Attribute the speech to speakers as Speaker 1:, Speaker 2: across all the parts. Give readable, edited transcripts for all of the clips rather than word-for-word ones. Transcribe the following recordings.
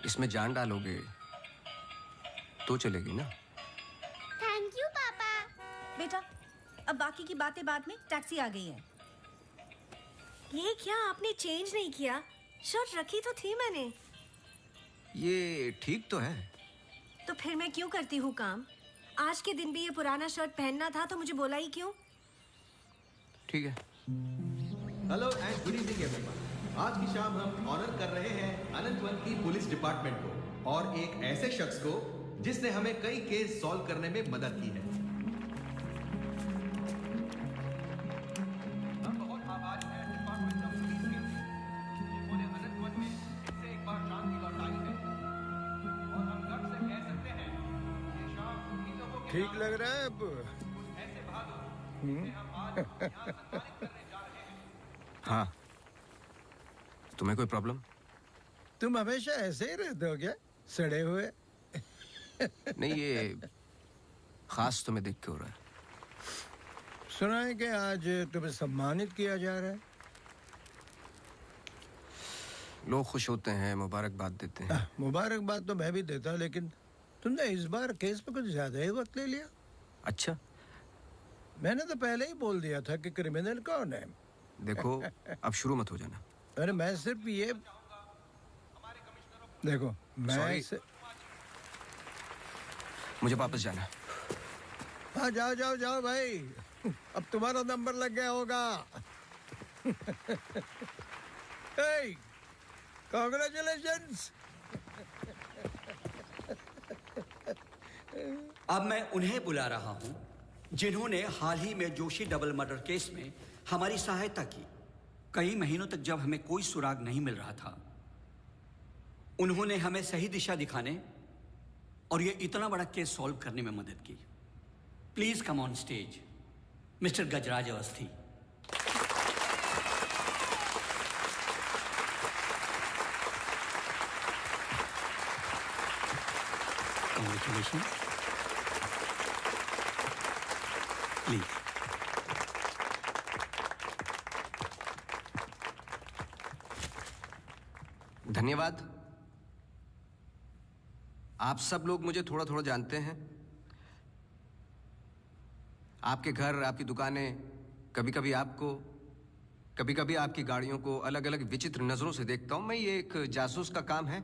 Speaker 1: इसमें जान डालोगे तो चलेगी ना।
Speaker 2: थैंक यू पापा।
Speaker 3: बेटा अब बाकी की बातें बाद में, टैक्सी आ गई है। ये क्या आपने चेंज नहीं किया? शर्ट रखी तो थी मैंने।
Speaker 1: ये ठीक तो है।
Speaker 3: तो फिर मैं क्यों करती हूँ काम? आज के दिन भी ये पुराना शर्ट पहनना था तो मुझे बोला ही क्यों?
Speaker 1: ठीक है।
Speaker 4: Hello and good evening everyone. आज की शाम हम ऑनर कर रहे हैं अनंतवन की पुलिस डिपार्टमेंट को और एक ऐसे शख्स को जिसने हमें कई केस सॉल्व करने में मदद की है। हम बहुत आभारी हैं डिपार्टमेंट ऑफ पुलिस के जिन्होंने अनंतवन में फिर से एक बार शांति लौटाई है और हम गर्व से कह सकते हैं ये शाम इन लोगों के
Speaker 5: ठीक लग रहा है अब?
Speaker 4: ऐसे बहादुर जिन्हें हम आज यहाँ सम्मानित करने जा रहे हैं।
Speaker 1: हाँ, तुम्हें कोई प्रॉब्लम?
Speaker 5: तुम हमेशा ऐसे ही रहते हो क्या, सड़े हुए?
Speaker 1: नहीं, ये खास तुम्हें देख के हो रहा है।
Speaker 5: सुना है कि आज तुम्हें सम्मानित किया जा रहा है।
Speaker 1: लोग खुश होते हैं, मुबारकबाद देते हैं।
Speaker 5: मुबारकबाद तो मैं भी देता, लेकिन तुमने इस बार केस पे कुछ ज्यादा ही वक्त ले लिया।
Speaker 1: अच्छा,
Speaker 5: मैंने तो पहले ही बोल दिया था कि क्रिमिनल कौन है।
Speaker 1: देखो अब शुरू मत हो जाना।
Speaker 5: अरे मैं सिर्फ ये देखो, मैं
Speaker 1: मुझे वापस जाना है।
Speaker 5: हाँ जाओ जाओ जाओ भाई, अब तुम्हारा नंबर लग गया होगा। hey, congratulations!
Speaker 6: अब मैं उन्हें बुला रहा हूं जिन्होंने हाल ही में जोशी डबल मर्डर केस में हमारी सहायता की। कई महीनों तक जब हमें कोई सुराग नहीं मिल रहा था, उन्होंने हमें सही दिशा दिखाने और ये इतना बड़ा केस सॉल्व करने में मदद की। Please come on stage mister Gajraj Awasthi. Congratulations. Please.
Speaker 1: धन्यवाद। आप सब लोग मुझे थोड़ा थोड़ा जानते हैं। आपके घर, आपकी दुकानें, कभी कभी आपको, कभी कभी आपकी गाड़ियों को अलग अलग विचित्र नजरों से देखता हूं। मैं, ये एक जासूस का काम है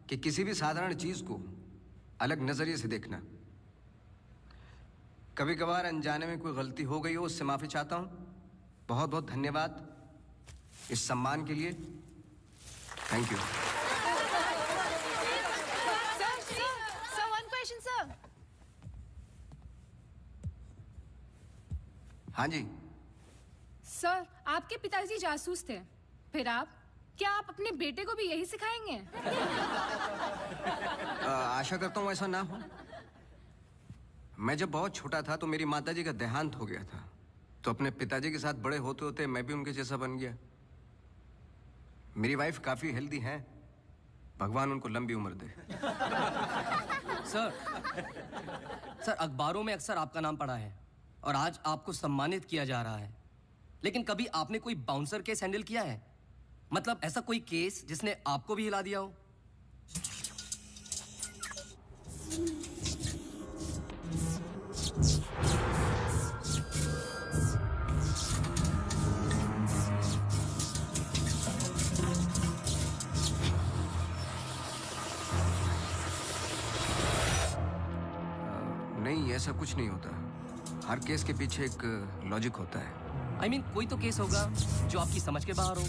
Speaker 1: कि किसी भी साधारण चीज को अलग नजरिए से देखना। कभी कभार अनजाने में कोई गलती हो गई हो, उससे माफी चाहता हूं। बहुत बहुत धन्यवाद इस सम्मान के लिए। Thank you.
Speaker 7: Sir, one question sir.
Speaker 1: हाँ जी।
Speaker 7: सर, आपके पिताजी जासूस थे, फिर आप, क्या आप अपने बेटे को भी यही सिखाएंगे?
Speaker 1: आशा करता हूं ऐसा ना हो। मैं जब बहुत छोटा था तो मेरी माताजी का देहांत हो गया था, तो अपने पिताजी के साथ बड़े होते होते मैं भी उनके जैसा बन गया। मेरी वाइफ काफी हेल्दी है, भगवान उनको लंबी उम्र दे।
Speaker 8: सर अखबारों में अक्सर आपका नाम पड़ा है और आज आपको सम्मानित किया जा रहा है, लेकिन कभी आपने कोई बाउंसर केस हैंडल किया है? मतलब ऐसा कोई केस जिसने आपको भी हिला दिया हो?
Speaker 1: नहीं, ऐसा कुछ नहीं होता। हर केस के पीछे एक लॉजिक होता है।
Speaker 8: I mean, कोई तो केस होगा जो आपकी समझ के बाहर हो,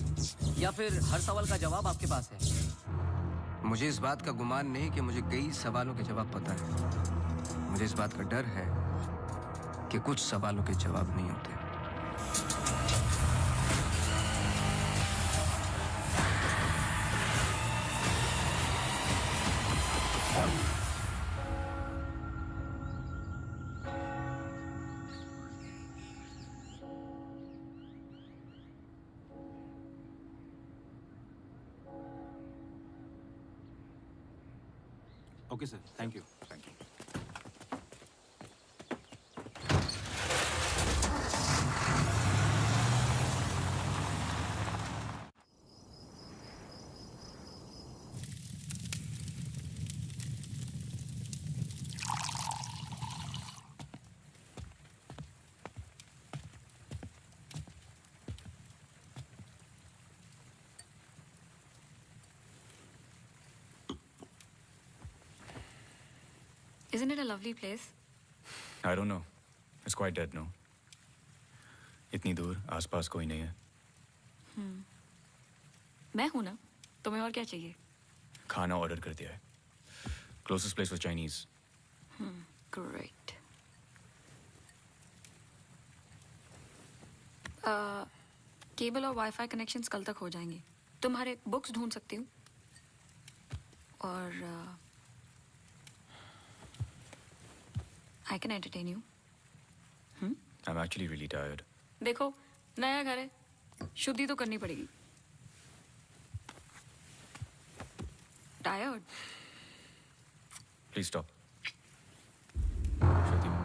Speaker 8: या फिर हर सवाल का जवाब आपके पास है।
Speaker 1: मुझे इस बात का गुमान नहीं कि मुझे कई सवालों के जवाब पता है। मुझे इस बात का डर है कि कुछ सवालों के जवाब नहीं होते।
Speaker 9: Okay, sir. Thank you. Thank you. Isn't it a lovely place?
Speaker 10: I don't know. It's quite dead, no? इतनी दूर आसपास कोई नहीं है.
Speaker 9: मैं हूं ना. तुम्हें और क्या चाहिए?
Speaker 10: खाना ऑर्डर कर दिया है. Closest place was Chinese.
Speaker 9: Great. Cable और वाईफाई कनेक्शंस कल तक हो जाएंगे. तुम्हारे बुक्स ढूंढ सकती हूँ. और I can entertain you.
Speaker 10: I'm actually really tired.
Speaker 9: देखो, नया घर है. शुद्धि तो करनी पड़ेगी. Tired?
Speaker 10: Please stop. Shruti.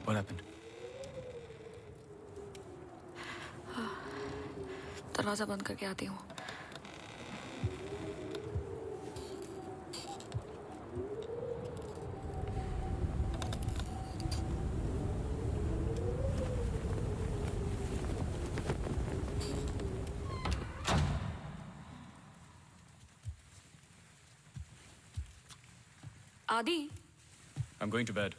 Speaker 10: What happened?
Speaker 9: दरवाजा बंद करके आती हूँ. आदि.
Speaker 10: I'm going to bed.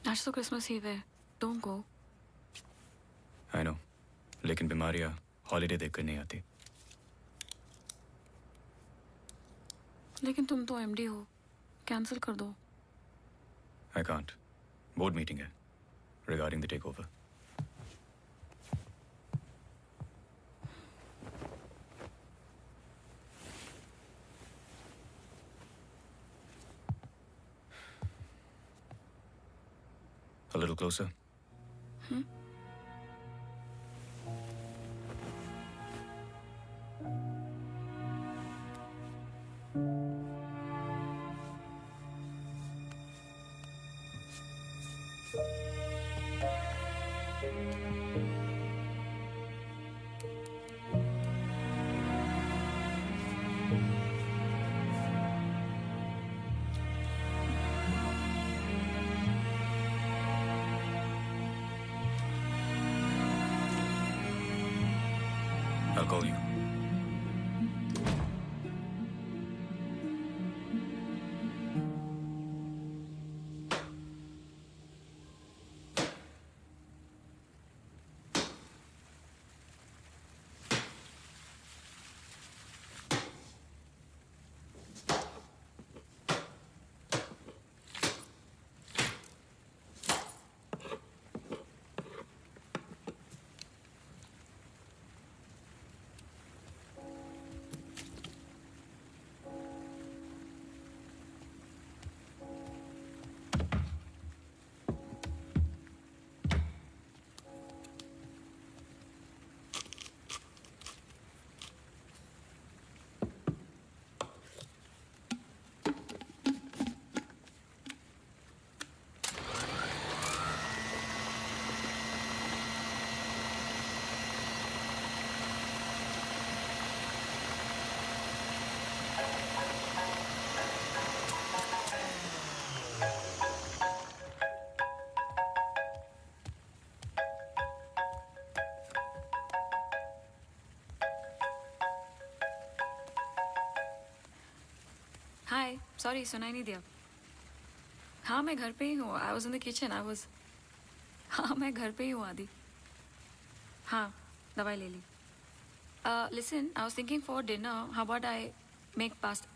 Speaker 9: आज तो क्रिसमस ईव है. Don't go.
Speaker 10: I know. लेकिन बीमारियां हॉलीडे देखकर नहीं आती.
Speaker 9: लेकिन तुम तो एमडी हो. कैंसिल कर दो.
Speaker 10: I can't. Board meeting है regarding the takeover. A little closer. I'll call you.
Speaker 9: Hi. Sorry, सुनाई नहीं दिया. हाँ, मैं घर पे ही हूँ. I was in the kitchen. हाँ, मैं घर पे ही हूँ आदि. हाँ, दवाई ले ली. Listen, I was thinking for dinner, how about I make pasta?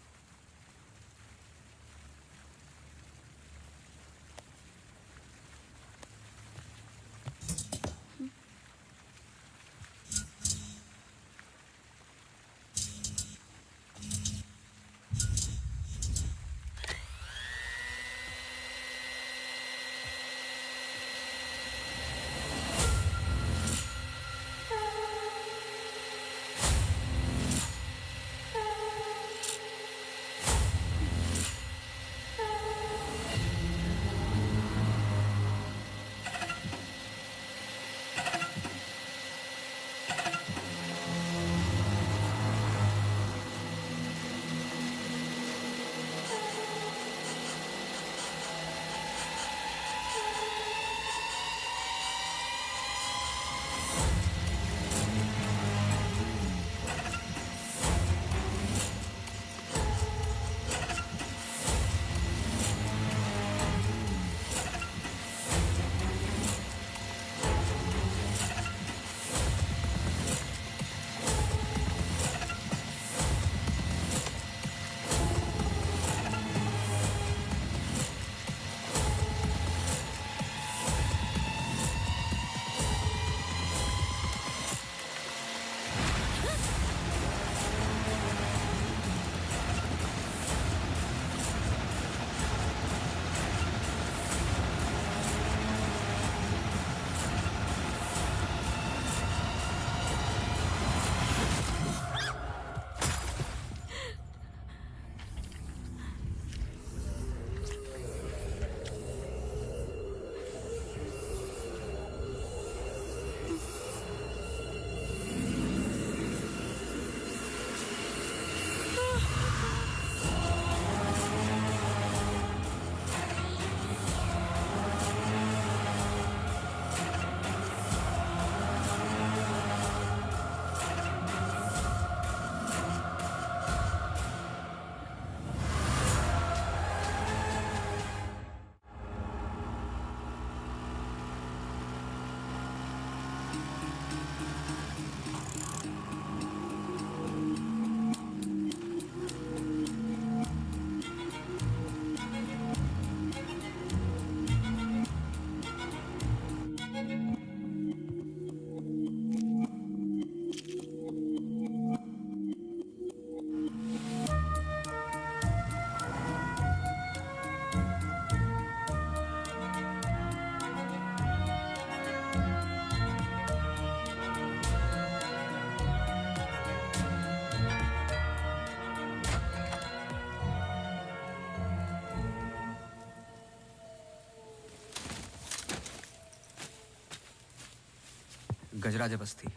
Speaker 1: गजराज बस्ती।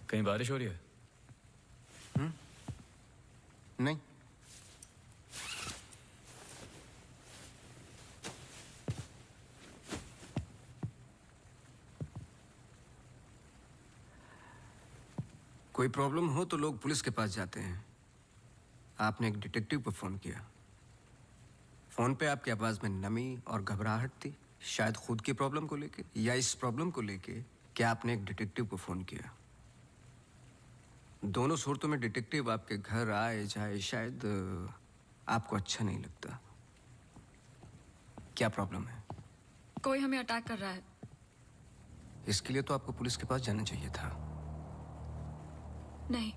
Speaker 10: कहीं बारिश हो रही है?
Speaker 1: नहीं। कोई प्रॉब्लम हो तो लोग पुलिस के पास जाते हैं। आपने एक डिटेक्टिव को फोन किया। फोन पे आपकी आवाज में नमी और घबराहट थी, शायद खुद की प्रॉब्लम को लेके या इस प्रॉब्लम को लेके कि आपने एक डिटेक्टिव को फोन किया। दोनों सूरतों में डिटेक्टिव आपके घर आए जाए शायद आपको अच्छा नहीं लगता। क्या प्रॉब्लम है?
Speaker 9: कोई हमें अटैक कर रहा है।
Speaker 1: इसके लिए तो आपको पुलिस के पास जाना चाहिए था।
Speaker 9: नहीं,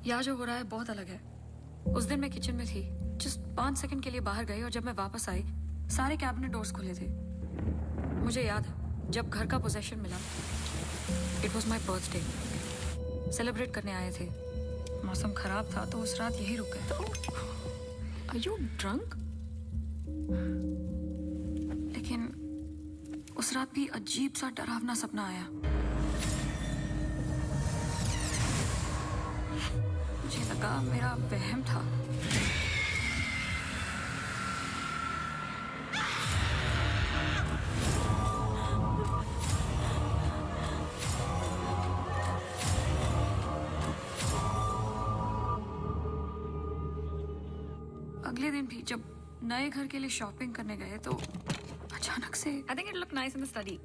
Speaker 9: यहाँ जो हो रहा है बहुत अलग है। उस दिन मैं किचन में थी, जस्ट 5 सेकंड के लिए बाहर गई और जब मैं वापस आई सारे कैबिनेट डोर्स खुले थे। मुझे याद है जब घर का पोजेशन मिला, it was my birthday, celebrate करने आए थे। मौसम खराब था तो उस रात यही रुक गए। Are you drunk? लेकिन उस रात भी अजीब सा डरावना सपना आया। मुझे लगा मेरा वहम था। अगले दिन भी जब नए घर के लिए शॉपिंग करने गए तो अचानक से I think it look nice in the study.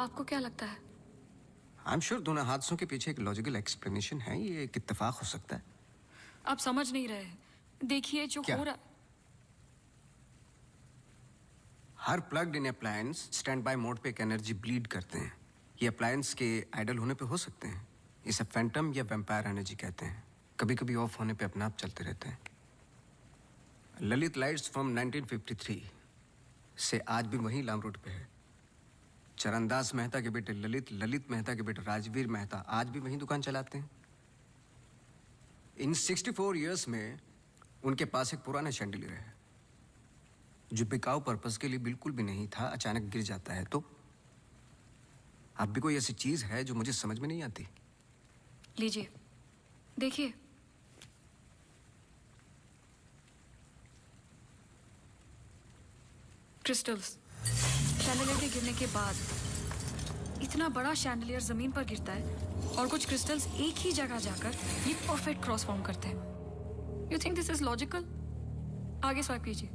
Speaker 9: आपको क्या लगता है?
Speaker 1: आई एम श्योर दोनों हादसों के पीछे एक लॉजिकल एक्सप्लेनेशन है। ये एक इत्तेफाक हो सकता है।
Speaker 9: आप समझ नहीं रहे हैं। देखिए जो
Speaker 1: क्या?
Speaker 9: हो रहा,
Speaker 1: हर plugged in appliance standby mode पे एक एनर्जी ब्लीड करते हैं। ये अप्लायंस के आइडल होने पे हो सकते हैं। इसे फैंटम या वैम्पायर एनर्जी कहते हैं। कभी कभी ऑफ होने पे अपने आप चलते रहते हैं। ललित लाइट्स फ्रॉम 1953 से आज भी वही लाम रोड पे है। चरणदास मेहता के बेटे ललित मेहता के बेटे राजवीर मेहता आज भी वही दुकान चलाते हैं। इन 64 इयर्स में उनके पास एक पुराना शैंडलियर है जो बिकाऊ पर्पस के लिए बिल्कुल भी नहीं था। अचानक गिर जाता है तो अब भी कोई ऐसी चीज है जो मुझे समझ में नहीं आती।
Speaker 9: लीजिए देखिए। क्रिस्टल्स। शैंडलियर के गिरने के बाद इतना बड़ा शैंडलियर जमीन पर गिरता है और कुछ क्रिस्टल्स एक ही जगह जाकर ये परफेक्ट क्रॉस फॉर्म करते हैं। You think this is logical? आगे स्वाइप कीजिए।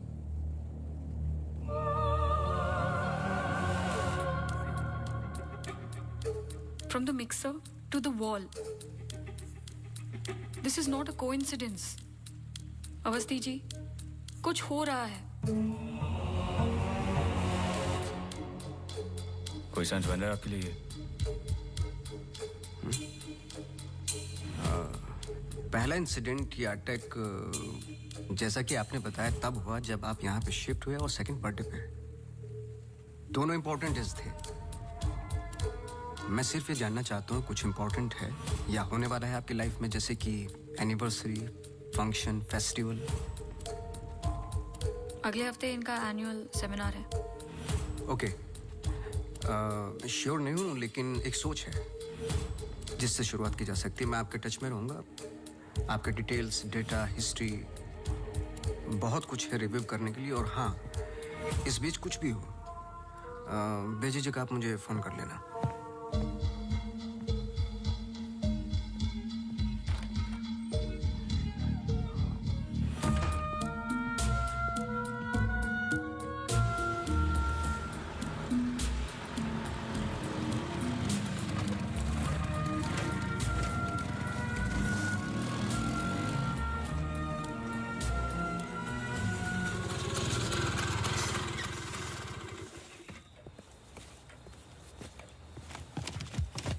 Speaker 9: From the mixer to the wall. This is not a coincidence. Awasthi ji, कुछ हो रहा है।
Speaker 10: कोई सेंस बन रहा है आपके लिए?
Speaker 1: पहला इंसिडेंट या अटैक जैसा कि आपने बताया तब हुआ जब आप यहाँ पे शिफ्ट हुए और सेकंड बर्थडे पे। दोनों इंपॉर्टेंट डेज थे। मैं सिर्फ ये जानना चाहता हूँ कुछ इंपॉर्टेंट है या होने वाला है आपकी लाइफ में, जैसे कि एनिवर्सरी, फंक्शन, फेस्टिवल।
Speaker 9: अगले हफ्ते इनका एनुअल सेमिनार है।
Speaker 1: ओके, श्योर नहीं हूँ लेकिन एक सोच है जिससे शुरुआत की जा सकती है। मैं आपके टच में रहूँगा। आपके डिटेल्स, डेटा, हिस्ट्री बहुत कुछ है रिव्यू करने के लिए। और हाँ, इस बीच कुछ भी हो बेझिझक आप मुझे फ़ोन कर लेना।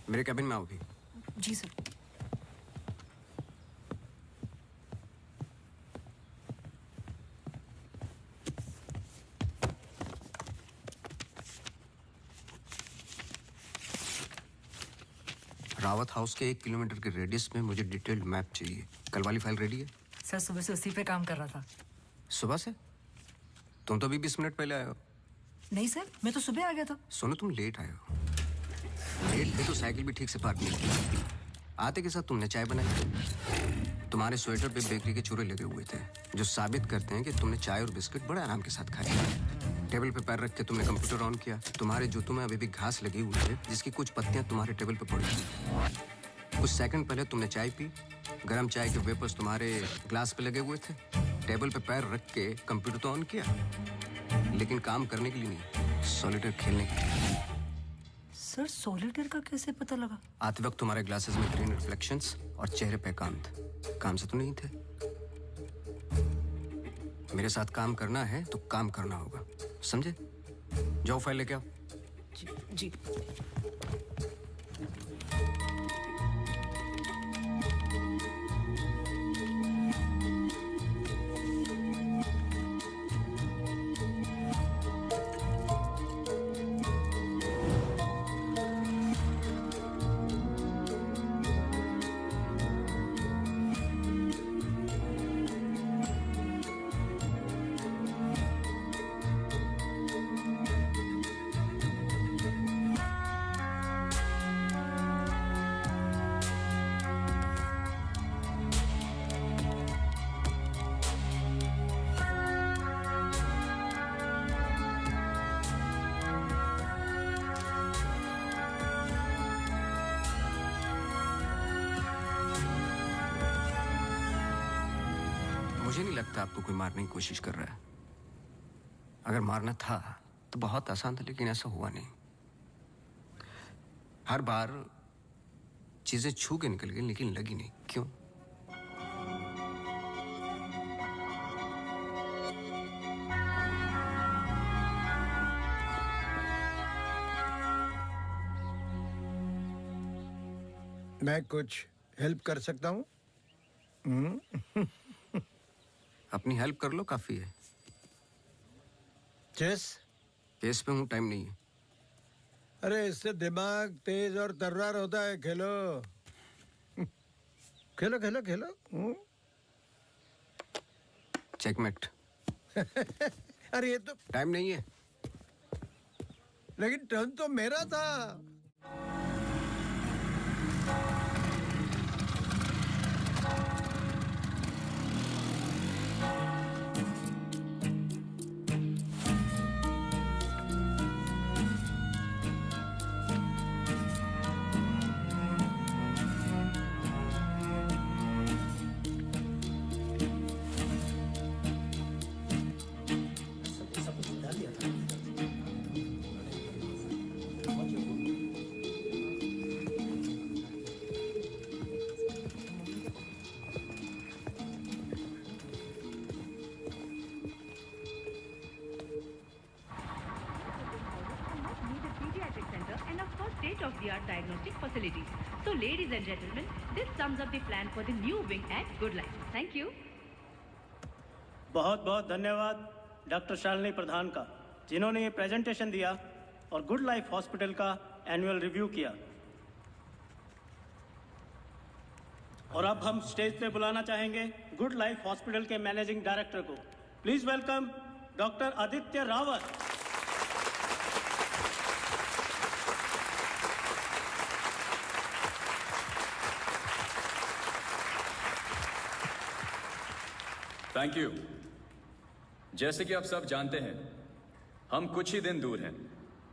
Speaker 1: मेरे कैबिन में आओ भी।
Speaker 9: जी सर।
Speaker 1: रावत हाउस के 1 किलोमीटर के रेडियस में मुझे डिटेल्ड मैप चाहिए। कल वाली फाइल रेडी है?
Speaker 11: सर सुबह से उसी पे काम कर रहा था।
Speaker 1: सुबह से? तुम तो अभी 20 मिनट पहले आए हो।
Speaker 11: नहीं सर, मैं तो सुबह आ गया था।
Speaker 1: सुनो, तुम लेट आए हो। लेट थे तो साइकिल भी ठीक से पार्क नहीं की। आते के साथ तुमने चाय बनाई। तुम्हारे स्वेटर पे बेकरी के चूरे लगे हुए थे जो साबित करते हैं कि तुमने चाय और बिस्किट बड़े आराम के साथ खाए। टेबल पे पैर रख के तुमने कंप्यूटर ऑन किया। तुम्हारे जूतों में अभी भी घास लगी हुई है जिसकी कुछ पत्तियां तुम्हारे टेबल पे पड़ी थी। कुछ सेकंड पहले तुमने चाय पी। गर्म चाय के वेपर्स तुम्हारे ग्लास पे लगे हुए थे। टेबल पे पैर रख के कंप्यूटर तो ऑन किया लेकिन काम करने के लिए नहीं, सॉलिटेयर खेलने के लिए।
Speaker 11: सर सॉलिटेयर का कैसे पता लगा?
Speaker 1: आते वक्त तुम्हारे ग्लासेस में ग्रीन रिफ्लेक्शंस और चेहरे पे एकांत। काम से तो नहीं थे। मेरे साथ काम करना है तो काम करना होगा, समझे? जाओ फाइल लेके आओ।
Speaker 11: जी।
Speaker 1: मुझे नहीं लगता आपको कोई मारने की कोशिश कर रहा है। अगर मारना था तो बहुत आसान था, लेकिन ऐसा हुआ नहीं। हर बार चीजें छू के निकल गई लेकिन लगी नहीं। क्यों?
Speaker 5: मैं कुछ हेल्प कर सकता हूँ?
Speaker 1: अपनी हेल्प कर लो, काफी है।
Speaker 5: चेस?
Speaker 1: केस पे हूँ, टाइम नहीं है।
Speaker 5: अरे इससे दिमाग तेज और तर्रार होता है। खेलो खेलो खेलो खेलो।
Speaker 1: चेकमेट।
Speaker 5: अरे ये तो
Speaker 1: टाइम नहीं है।
Speaker 5: लेकिन टर्न तो मेरा था।
Speaker 12: state-of-the-art diagnostic facilities. So, ladies and gentlemen, this sums up the plan for the new wing at Good Life. Thank you.
Speaker 13: बहुत बहुत धन्यवाद डॉक्टर शालिनी प्रधान का, जिन्होंने ये प्रेजेंटेशन दिया और गुड लाइफ हॉस्पिटल का एनुअल रिव्यू किया। और अब हम स्टेज पे बुलाना चाहेंगे गुड लाइफ हॉस्पिटल के मैनेजिंग डायरेक्टर को। Please welcome doctor Aditya Rawat.
Speaker 10: Thank you. जैसे कि आप सब जानते हैं, हम कुछ ही दिन दूर हैं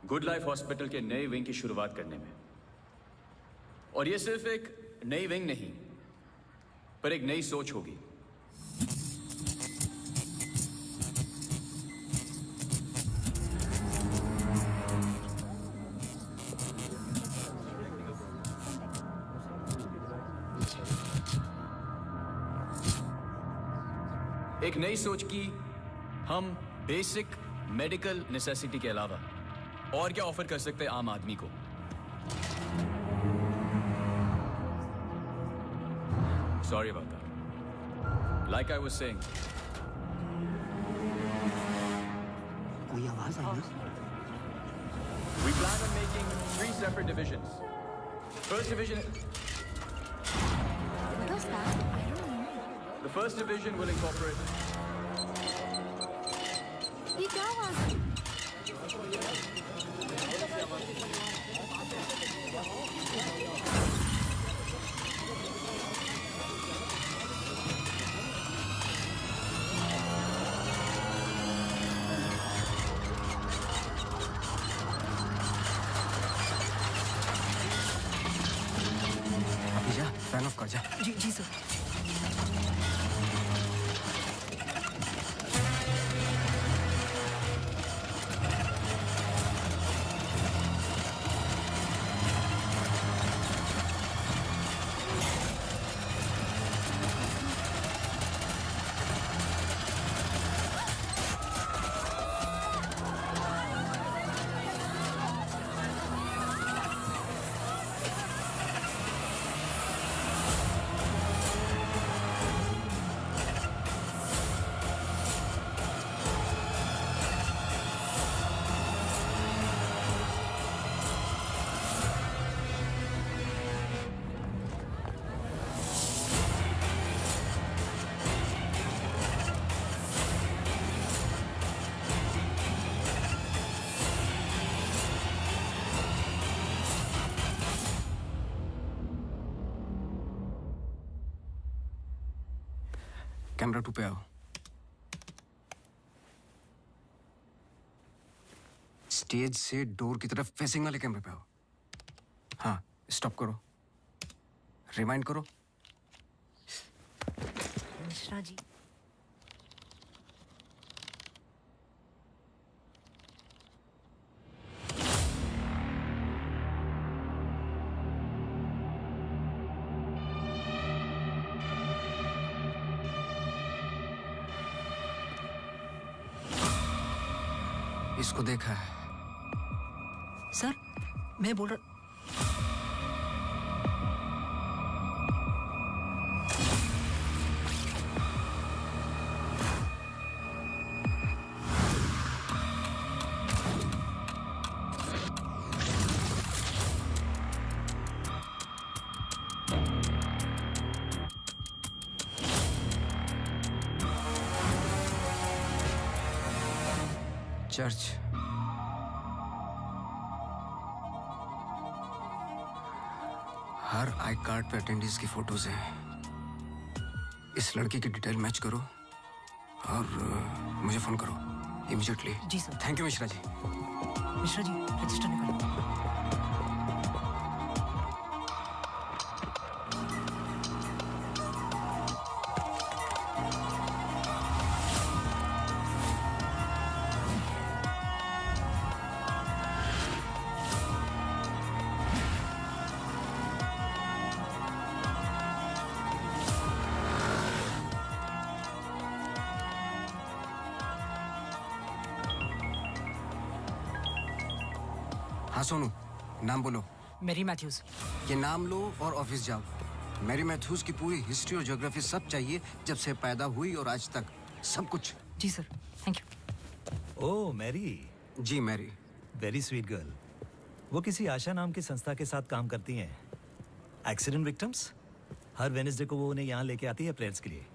Speaker 10: गुड लाइफ हॉस्पिटल के नए विंग की शुरुआत करने में। और ये सिर्फ एक नई विंग नहीं, पर एक नई सोच होगी। एक नई सोच की हम बेसिक मेडिकल नेसेसिटी के अलावा और क्या ऑफर कर सकते हैं आम आदमी को। Sorry about that. Like I was saying.
Speaker 6: कोई आवाज आई ना?
Speaker 10: We plan on making 3 separate divisions. First division.
Speaker 2: What was that? I don't know.
Speaker 10: The first division will incorporate.
Speaker 2: ये क्या आवाज है?
Speaker 1: फैन ऑफ कर जा।
Speaker 11: जी जी सर।
Speaker 1: कैमरा 2 पे आओ। स्टेज से डोर की तरफ फेसिंग वाले कैमरे पे आओ। हाँ, स्टॉप करो, रिवाइंड करो।
Speaker 3: मिश्रा जी,
Speaker 1: इसको देखा है।
Speaker 11: सर मैं बोल रहा
Speaker 1: चर्च। हर आई कार्ड पे अटेंडीज की फोटोज हैं। इस लड़की की डिटेल मैच करो और मुझे फोन करो इमीडिएटली।
Speaker 11: जी sir.
Speaker 1: Thank you Mishra ji.
Speaker 11: Mishra ji register निकालो।
Speaker 1: हाँ सोनू, नाम बोलो।
Speaker 11: Mary Matthews.
Speaker 1: ये नाम लो और ऑफिस जाओ। मैरी मैथ्यूज की पूरी हिस्ट्री और ज्योग्राफी सब चाहिए, जब से पैदा हुई और आज तक सब कुछ।
Speaker 11: जी sir, thank you.
Speaker 14: Oh Mary.
Speaker 1: जी मैरी।
Speaker 14: Very sweet girl. वो किसी आशा नाम की संस्था के साथ काम करती हैं। Accident victims. हर वेडनेसडे को वो उन्हें यहाँ लेके आती है प्रेयर्स के लिए।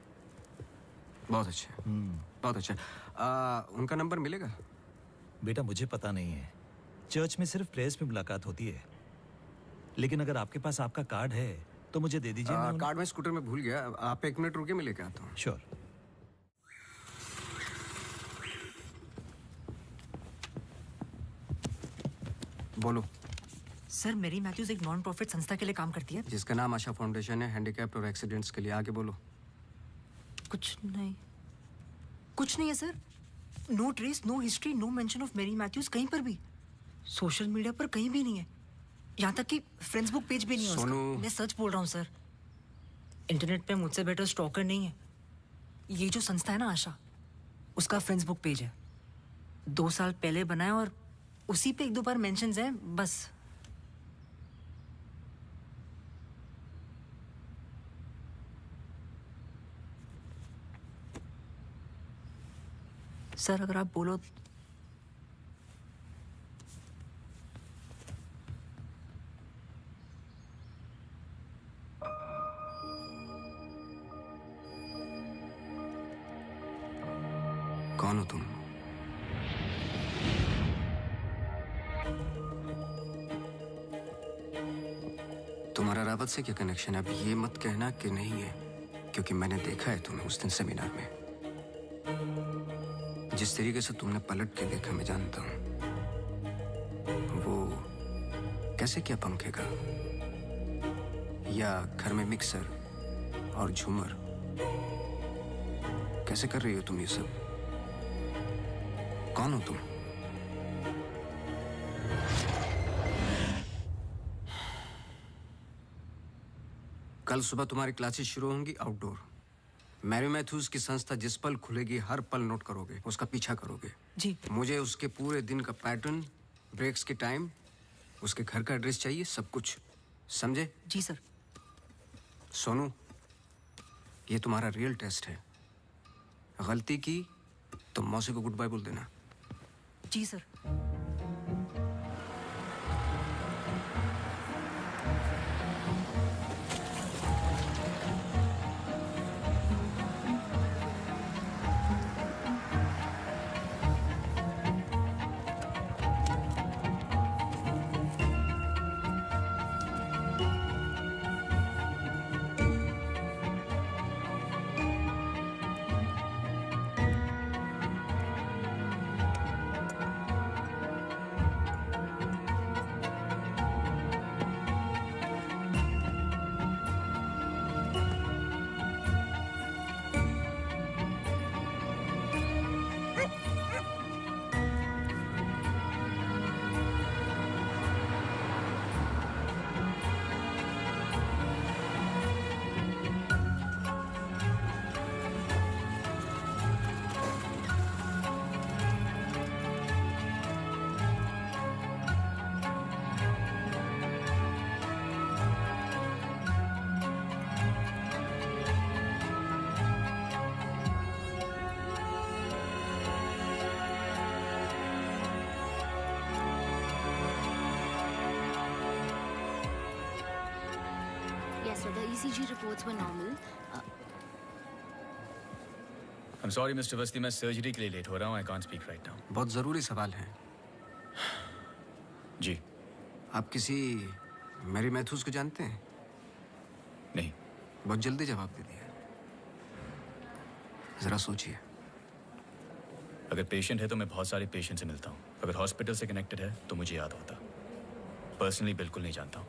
Speaker 1: बहुत अच्छा। बहुत अच्छा। उनका नंबर मिलेगा?
Speaker 14: बेटा मुझे पता नहीं है, चर्च में सिर्फ प्रेयर्स में मुलाकात होती है। लेकिन अगर आपके पास आपका कार्ड है तो मुझे दे दीजिए।
Speaker 1: कार्ड में स्कूटर में भूल गया। आप 1 मिनट रुके, मैं लेके आता हूँ।
Speaker 14: श्योर।
Speaker 1: बोलो।
Speaker 11: सर मैरी मैथ्यूज एक नॉन प्रॉफिट संस्था के लिए काम करती है
Speaker 1: जिसका नाम आशा फाउंडेशन है, हैंडीकैप्ड और एक्सीडेंट्स के लिए। आगे बोलो।
Speaker 11: कुछ नहीं है sir. No trace, no history, no mention of Mary Matthews कहीं पर भी। सोशल मीडिया पर कहीं भी नहीं है। यहाँ तक कि फ्रेंड्स बुक पेज भी नहीं है उसका। मैं सच बोल रहा हूँ सर। इंटरनेट पे मुझसे बेटर स्टॉकर नहीं है। ये जो संस्था है ना आशा, उसका फ्रेंड्स बुक पेज है। 2 साल पहले बनाया और उसी पे 1-2 बार मेंशंस हैं बस। सर अगर आप बोलो।
Speaker 1: कौन हो तुम? तुम्हारा रावत से क्या कनेक्शन है? अब ये मत कहना कि नहीं है, क्योंकि मैंने देखा है तुम्हें उस दिन सेमिनार में। जिस तरीके से तुमने पलट के देखा मैं जानता हूं। वो कैसे क्या पंखे का, या घर में मिक्सर और झूमर, कैसे कर रही हो तुम ये सब? कौन हो तुम? कल सुबह तुम्हारी क्लासेस शुरू होंगी आउटडोर। मैरी मैथ्यूज की संस्था जिस पल खुलेगी हर पल नोट करोगे, उसका पीछा करोगे।
Speaker 11: जी।
Speaker 1: मुझे उसके पूरे दिन का पैटर्न, ब्रेक्स के टाइम, उसके घर का एड्रेस चाहिए, सब कुछ। समझे?
Speaker 11: जी सर।
Speaker 1: सोनू, ये तुम्हारा रियल टेस्ट है। गलती की तो मौसी को गुड बाय बोल देना।
Speaker 11: जी sir.
Speaker 2: the ECG reports were normal.
Speaker 10: I'm sorry, Mr. Vasti, मैं सर्जरी के लिए लेट हो रहा हूँ. I can't speak right now.
Speaker 1: बहुत ज़रूरी सवाल है.
Speaker 10: जी.
Speaker 1: आप किसी मैरी मैथ्यूज को जानते हैं?
Speaker 10: नहीं.
Speaker 1: बहुत जल्दी जवाब दे दिया. जरा सोचिए.
Speaker 10: अगर पेशेंट है तो मैं बहुत सारे पेशेंट से मिलता हूँ. अगर हॉस्पिटल से कनेक्टेड है तो मुझे याद होता. पर्सनली बिल्कुल नहीं जानता हूँ.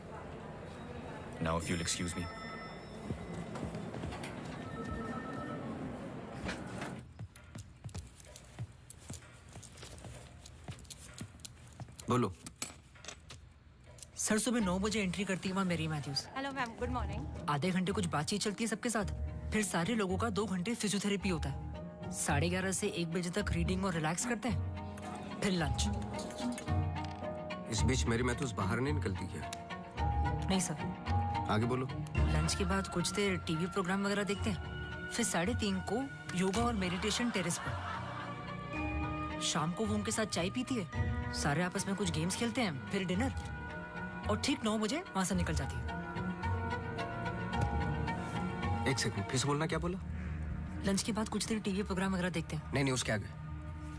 Speaker 10: Now if you'll excuse me.
Speaker 1: बोलो.
Speaker 11: सर सुबह 9 बजे एंट्री करती है वहाँ Mary Matthews.
Speaker 15: Hello ma'am, good morning.
Speaker 11: आधे घंटे कुछ बातचीत चलती है सबके साथ, फिर सारे लोगों का 2 घंटे फिजियोथेरेपी होता है. 11:30 से 1 बजे तक रीडिंग और रिलैक्स करते हैं, फिर लंच.
Speaker 1: इस बीच मेरी मैथ्यूज बाहर नहीं निकलती क्या?
Speaker 11: नहीं सर.
Speaker 1: आगे बोलो.
Speaker 11: लंच के बाद कुछ देर टीवी प्रोग्राम वगैरह देखते हैं, फिर 3:30 को योगा और मेडिटेशन टेरेस पर. शाम को वो उनके साथ चाय पीती है, सारे आपस में कुछ गेम्स खेलते हैं, फिर डिनर, और ठीक 9 बजे वहां से निकल जाती है.
Speaker 1: एक सेकंड, फिर से बोलना. क्या बोला?
Speaker 11: लंच के बाद कुछ देर टीवी प्रोग्राम वगैरह देखते हैं.
Speaker 1: नहीं, उसके आगे.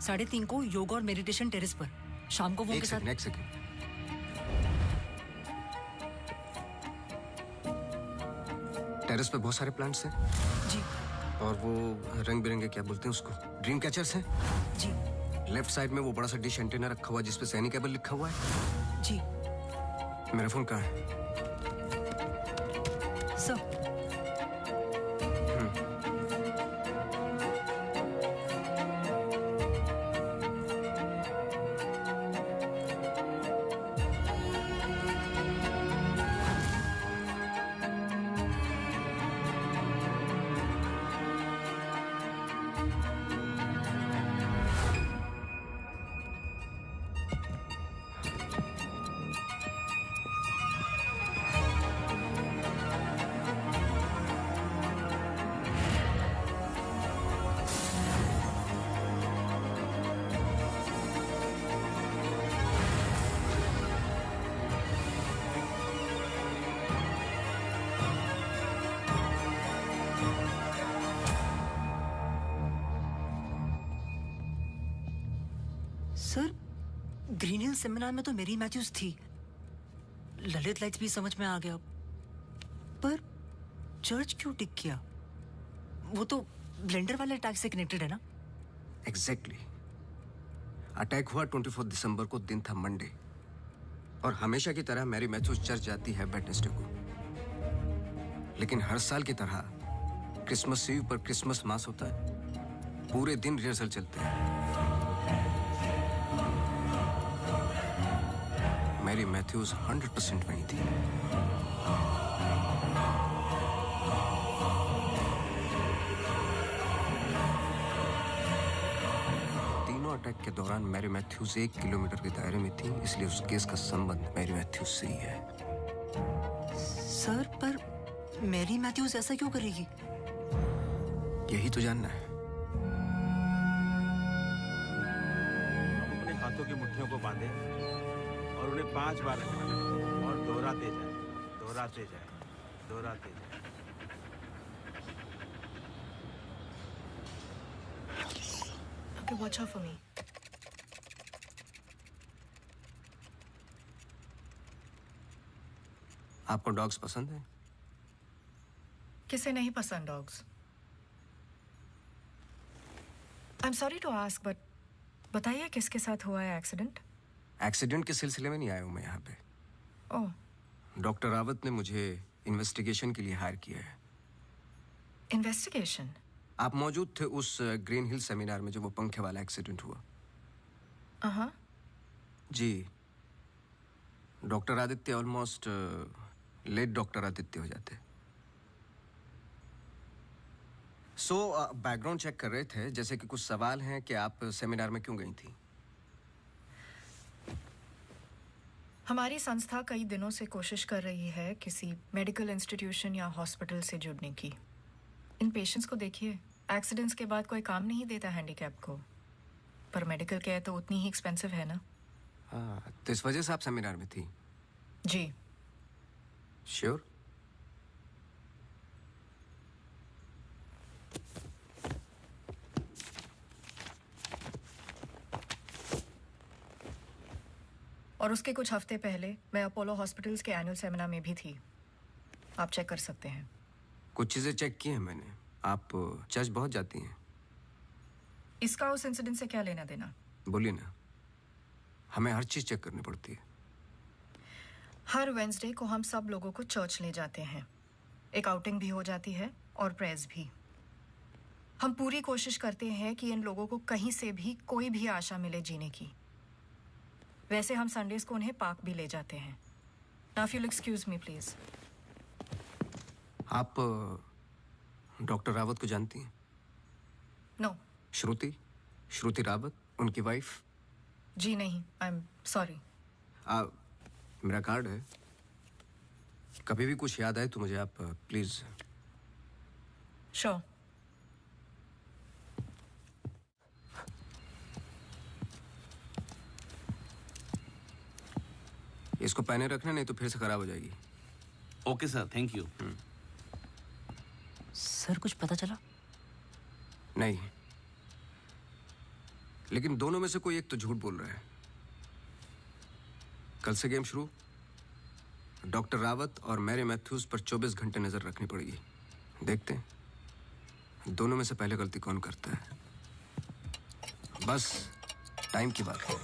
Speaker 11: 3:30 को योगा और मेडिटेशन टेरेस पर. शाम को वो उनके साथ.
Speaker 1: एक सेकंड. टेरेस पे बहुत सारे प्लांट्स हैं.
Speaker 11: जी.
Speaker 1: और वो रंग बिरंगे क्या बोलते हैं उसको, ड्रीम कैचर्स हैं.
Speaker 11: जी.
Speaker 1: लेफ्ट साइड में वो बड़ा सा डिश एंटीना रखा हुआ है जिसपे सैनी केबल लिखा हुआ है.
Speaker 11: जी.
Speaker 1: मेरा फोन कहाँ है?
Speaker 11: Sir. Sir, Green Hill seminar में तो मेरी मैथ्यूज थी. ललित लाइट्स भी समझ में आ गया, पर चर्च क्यों टिक किया? वो तो ब्लेंडर वाले अटैक से कनेक्टेड है ना?
Speaker 1: एग्जैक्टली. अटैक हुआ 24 दिसंबर को, दिन था मंडे, और हमेशा की तरह मैरी मैथ्यूज चर्च जाती है वेडनेसडे को. लेकिन हर साल की तरह क्रिसमस ईव पर क्रिसमस मास होता है. पूरे दिन रिहर्सल चलते हैं. मैरी मैथ्यूज 100% वहीं थी. तीनों अटैक के दौरान मैरी मैथ्यूज 1 किलोमीटर के दायरे में थी, इसलिए उस केस का संबंध मैरी मैथ्यूज से ही है.
Speaker 11: सर, पर मैरी मैथ्यूज ऐसा क्यों करेगी?
Speaker 1: यही तो जानना है.
Speaker 16: अपने हाथों की मुट्ठियों को बांधे और उन्हें 5 बार रखें और दोहराते जाए, दोहराते जाए, दोहराते जाए.
Speaker 17: Okay, watch out for me.
Speaker 1: आपको डॉग्स पसंद है?
Speaker 17: किसे नहीं पसंद dogs? I'm sorry to ask, but बताइए किसके साथ हुआ है एक्सीडेंट?
Speaker 1: एक्सीडेंट के सिलसिले में नहीं आया हूं मैं यहाँ पे.
Speaker 17: ओह.
Speaker 1: डॉक्टर रावत ने मुझे इन्वेस्टिगेशन के लिए हायर किया है.
Speaker 17: इन्वेस्टिगेशन?
Speaker 1: आप मौजूद थे उस ग्रीन हिल सेमिनार में जो वो पंखे वाला एक्सीडेंट हुआ?
Speaker 17: हाँ.
Speaker 1: जी. Doctor Aditya almost late doctor Aditya हो जाते. बैकग्राउंड चेक कर रहे थे, जैसे कि कुछ सवाल हैं कि आप सेमिनार में क्यों गई थी?
Speaker 17: हमारी संस्था कई दिनों से कोशिश कर रही है किसी मेडिकल इंस्टीट्यूशन या हॉस्पिटल से जुड़ने की. इन पेशेंट्स को देखिए, एक्सीडेंट्स के बाद कोई काम नहीं देता हैंडीकैप को, पर मेडिकल केयर तो उतनी ही एक्सपेंसिव है ना.
Speaker 1: हाँ, तो इस वजह से आप सेमिनार में थी?
Speaker 17: जी.
Speaker 1: श्योर?
Speaker 17: और उसके कुछ हफ्ते पहले मैं अपोलो हॉस्पिटल्स के एनुअल सेमिनार में भी थी। आप चेक कर सकते हैं।
Speaker 1: कुछ चीज़ें चेक की हैं मैंने। आप चर्च बहुत जाती हैं।
Speaker 17: इसका उस इंसिडेंट से क्या लेना देना?
Speaker 1: बोलिए ना। हमें हर चीज़ चेक करनी पड़ती है।
Speaker 17: हर वेंसडे को हम सब लोगों को चर्च ले जाते हैं। एक आउटिंग भी हो जाती है और प्रेयर्स भी। हम पूरी कोशिश करते हैं कि इन लोगों को कहीं से भी कोई भी आशा मिले जीने की। वैसे हम संडेज को उन्हें पार्क भी ले जाते हैं। Now if you excuse me please.
Speaker 1: आप डॉक्टर रावत को जानती हैं?
Speaker 17: नो।
Speaker 1: श्रुति रावत, उनकी वाइफ?
Speaker 17: जी नहीं, आई एम सॉरी।
Speaker 1: मेरा कार्ड है, कभी भी कुछ याद आए तो मुझे आप प्लीज।
Speaker 17: श्योर।
Speaker 1: इसको पहने रखना, नहीं तो फिर से खराब हो जाएगी।
Speaker 15: Okay sir, thank you.
Speaker 11: Sir कुछ पता चला?
Speaker 1: नहीं, लेकिन दोनों में से कोई एक तो झूठ बोल रहा है। कल से गेम शुरू। डॉक्टर रावत और मैरी मैथ्यूज पर 24 घंटे नजर रखनी पड़ेगी। देखते हैं दोनों में से पहले गलती कौन करता है। बस टाइम की बात है।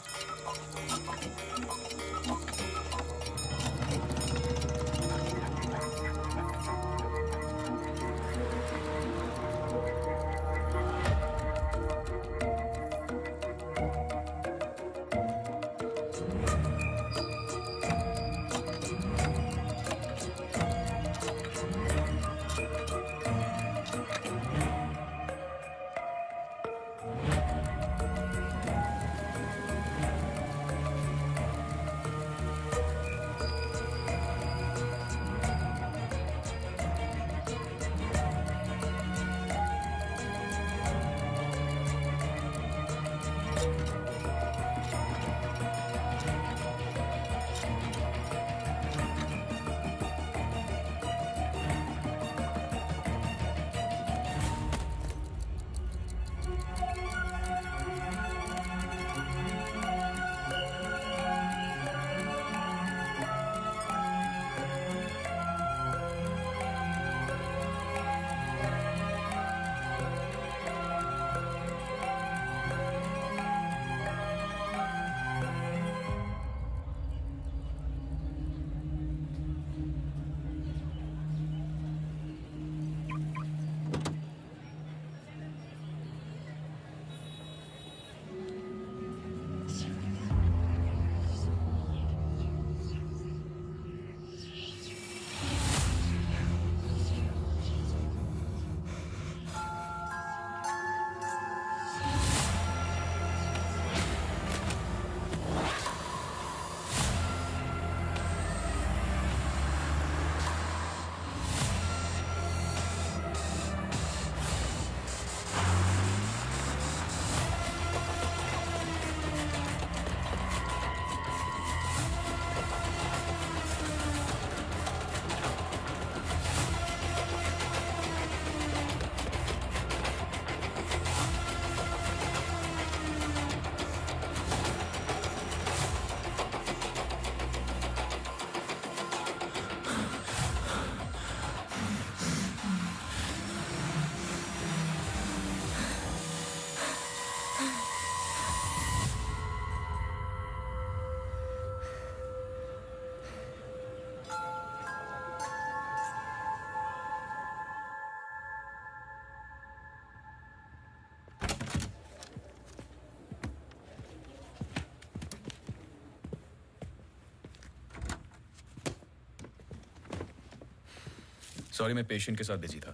Speaker 10: सॉरी, मैं पेशेंट के साथ बिजी था।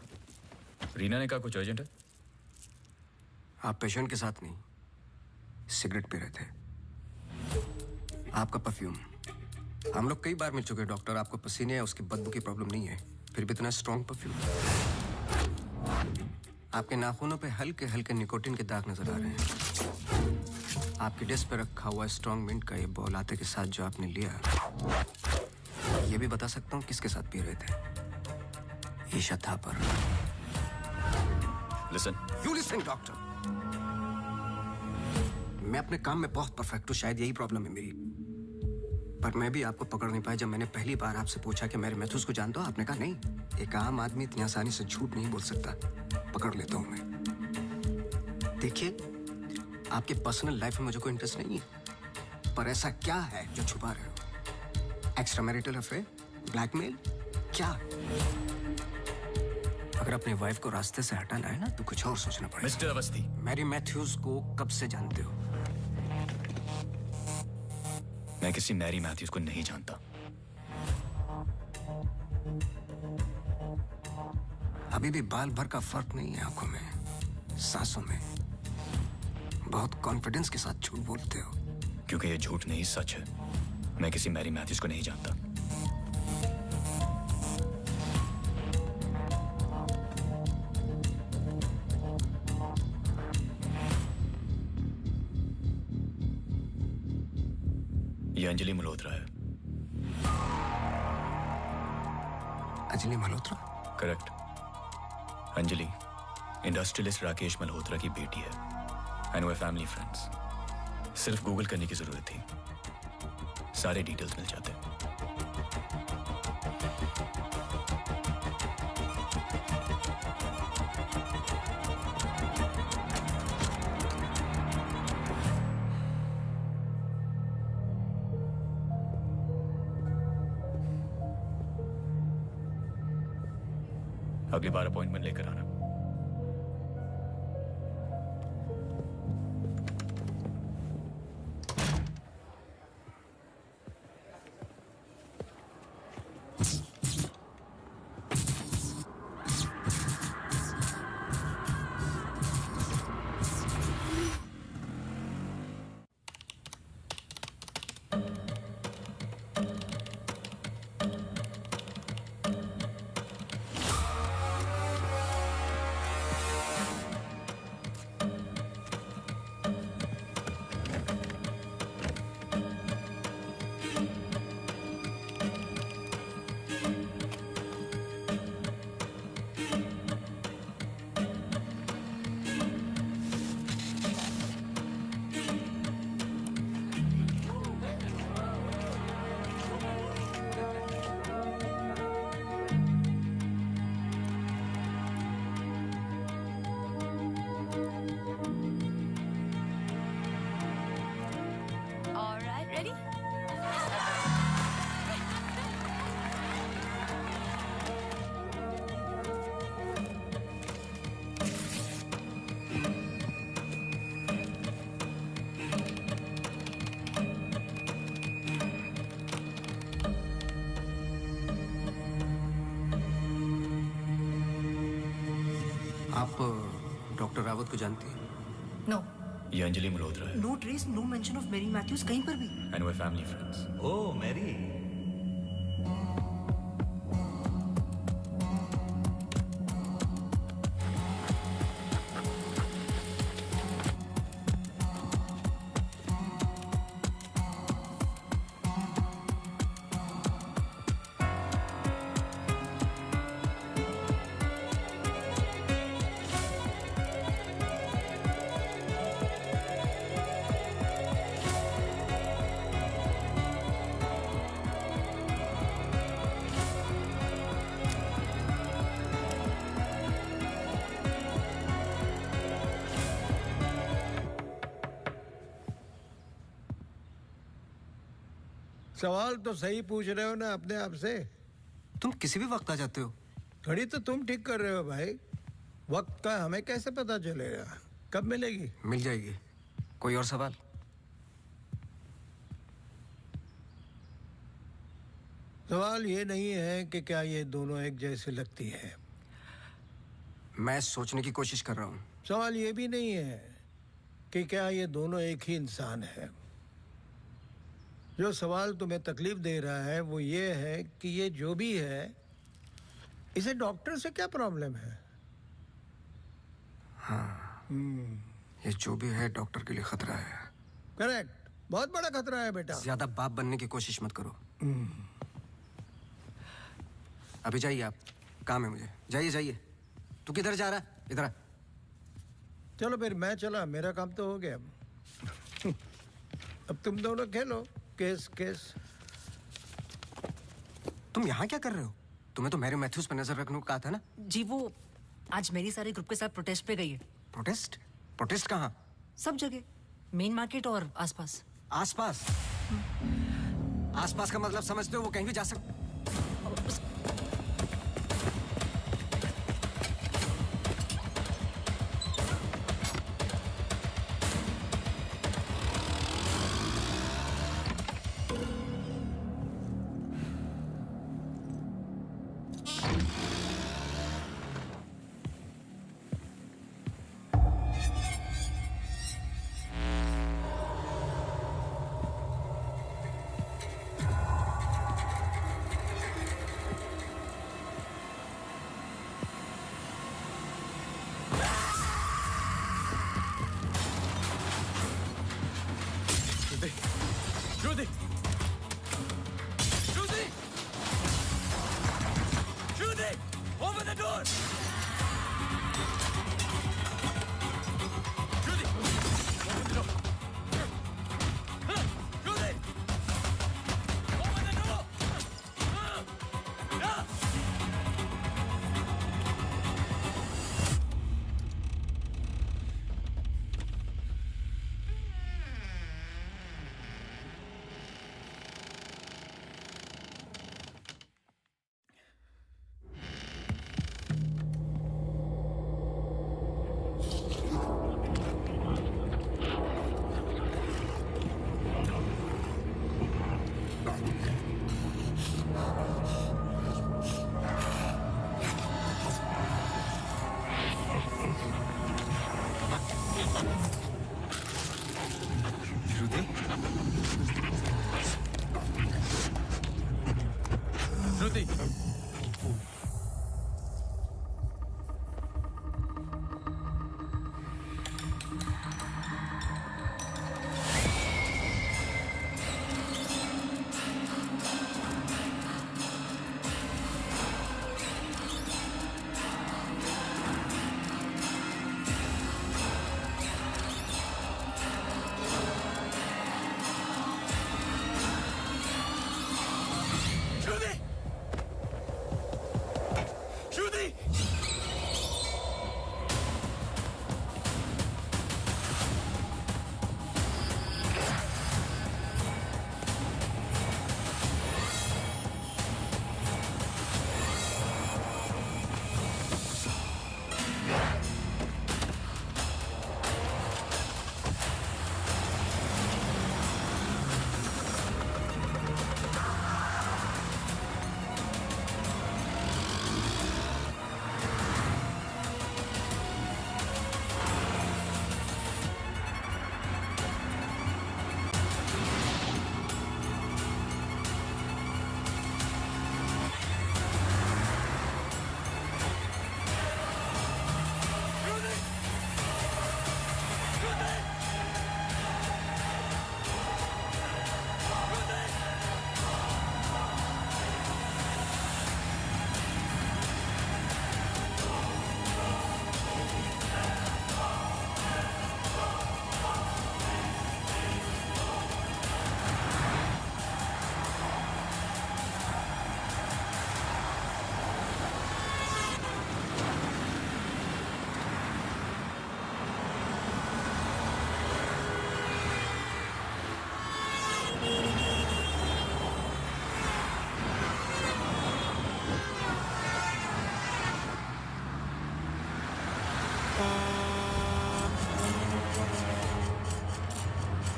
Speaker 10: रीना ने कहा कुछ अर्जेंट है।
Speaker 1: आप पेशेंट के साथ नहीं, सिगरेट पी रहे थे। आपका परफ्यूम, हम लोग कई बार मिल चुके हैं डॉक्टर। आपको पसीने या उसकी बदबू की प्रॉब्लम नहीं है, फिर भी इतना स्ट्रॉन्ग परफ्यूम। आपके नाखूनों पे हल्के हल्के निकोटिन के दाग नजर आ रहे हैं। आपकी डेस्क पे रखा हुआ स्ट्रॉन्ग मिंट का ये बॉल आते के साथ जो आपने लिया, ये भी बता सकता हूँ किसके साथ पी रहे थे। Isha Thapar.
Speaker 10: Listen.
Speaker 1: You listen doctor. मैं अपने काम में बहुत परफेक्ट हूँ, शायद यही प्रॉब्लम है मेरी। पर मैं भी आपको पकड़ नहीं पाया जब मैंने पहली बार आपसे पूछा कि मेरे मैथ्यूज को जानते हो। आपने कहा नहीं, एक आम आदमी इतनी आसानी से झूठ नहीं बोल सकता। पकड़ लेता हूं मैं। देखिए, आपके पर्सनल लाइफ में मुझे कोई इंटरेस्ट नहीं है, पर ऐसा क्या है जो छुपा रहे हो? एक्स्ट्रा मैरिटल अफेयर, ब्लैकमेल, क्या? अगर अपनी वाइफ को रास्ते से हटाना है ना तो कुछ और सोचना पड़ेगा।
Speaker 10: मिस्टर अवस्थी,
Speaker 1: मैरी मैथ्यूज को कब से जानते हो?
Speaker 10: मैं किसी मैरी मैथ्यूज को नहीं जानता।
Speaker 1: अभी भी बाल भर का फर्क नहीं है आंखों में, सांसों में। बहुत कॉन्फिडेंस के साथ झूठ बोलते हो।
Speaker 10: क्योंकि ये झूठ नहीं, सच है। मैं किसी मैरी मैथ्यूज को नहीं जानता। ये अंजलि मल्होत्रा है।
Speaker 1: अंजलि मल्होत्रा?
Speaker 10: करेक्ट। अंजलि इंडस्ट्रियलिस्ट राकेश मल्होत्रा की बेटी है। And way family friends. सिर्फ गूगल करने की जरूरत थी, सारे डिटेल्स मिल जाते। अगली बार अपॉइंटमेंट लेकर आना।
Speaker 1: आप डॉक्टर रावत को जानती हैं?
Speaker 11: नो।
Speaker 10: ये अंजलि मल्होत्रा है।
Speaker 11: No trace, no mention of Mary Matthews कहीं पर भी।
Speaker 10: And way family friends.
Speaker 14: Oh Mary,
Speaker 5: सवाल तो सही पूछ रहे हो ना अपने आप से।
Speaker 1: तुम किसी भी वक्त आ जाते हो।
Speaker 5: घड़ी तो तुम ठीक कर रहे हो भाई, वक्त का हमें कैसे पता चलेगा? कब मिलेगी?
Speaker 1: मिल जाएगी। कोई और सवाल?
Speaker 5: सवाल ये नहीं है कि क्या ये दोनों एक जैसे लगती है।
Speaker 1: मैं सोचने की कोशिश कर रहा हूं।
Speaker 5: सवाल ये भी नहीं है कि क्या ये दोनों एक ही इंसान है। जो सवाल तुम्हें तकलीफ दे रहा है वो ये है कि ये जो भी है, इसे डॉक्टर से क्या प्रॉब्लम है?
Speaker 1: हाँ, ये जो भी है डॉक्टर के लिए खतरा है।
Speaker 5: करेक्ट, बहुत बड़ा खतरा है बेटा।
Speaker 1: ज्यादा बाप बनने की कोशिश मत करो। अभी जाइए आप, काम है मुझे। जाइए जाइए। तू किधर जा रहा है? इधर आ।
Speaker 5: चलो फिर मैं चला, मेरा काम तो हो गया। अब तुम दोनों खेलो केस केस।
Speaker 1: तुम यहाँ क्या कर रहे हो? तुम्हें तो मैरी मैथ्यूज पे नजर रखने को कहा था ना?
Speaker 11: जी वो आज मेरी सारे ग्रुप के साथ प्रोटेस्ट पे गई है।
Speaker 1: प्रोटेस्ट? प्रोटेस्ट कहाँ?
Speaker 11: सब जगह, मेन मार्केट और आसपास।
Speaker 1: आसपास? आसपास का मतलब समझते हो? वो कहीं भी जा सकते।
Speaker 10: Judy! Judy! Judy! Open the door! Judy! Open the door! Judy! Open the door! Shruti!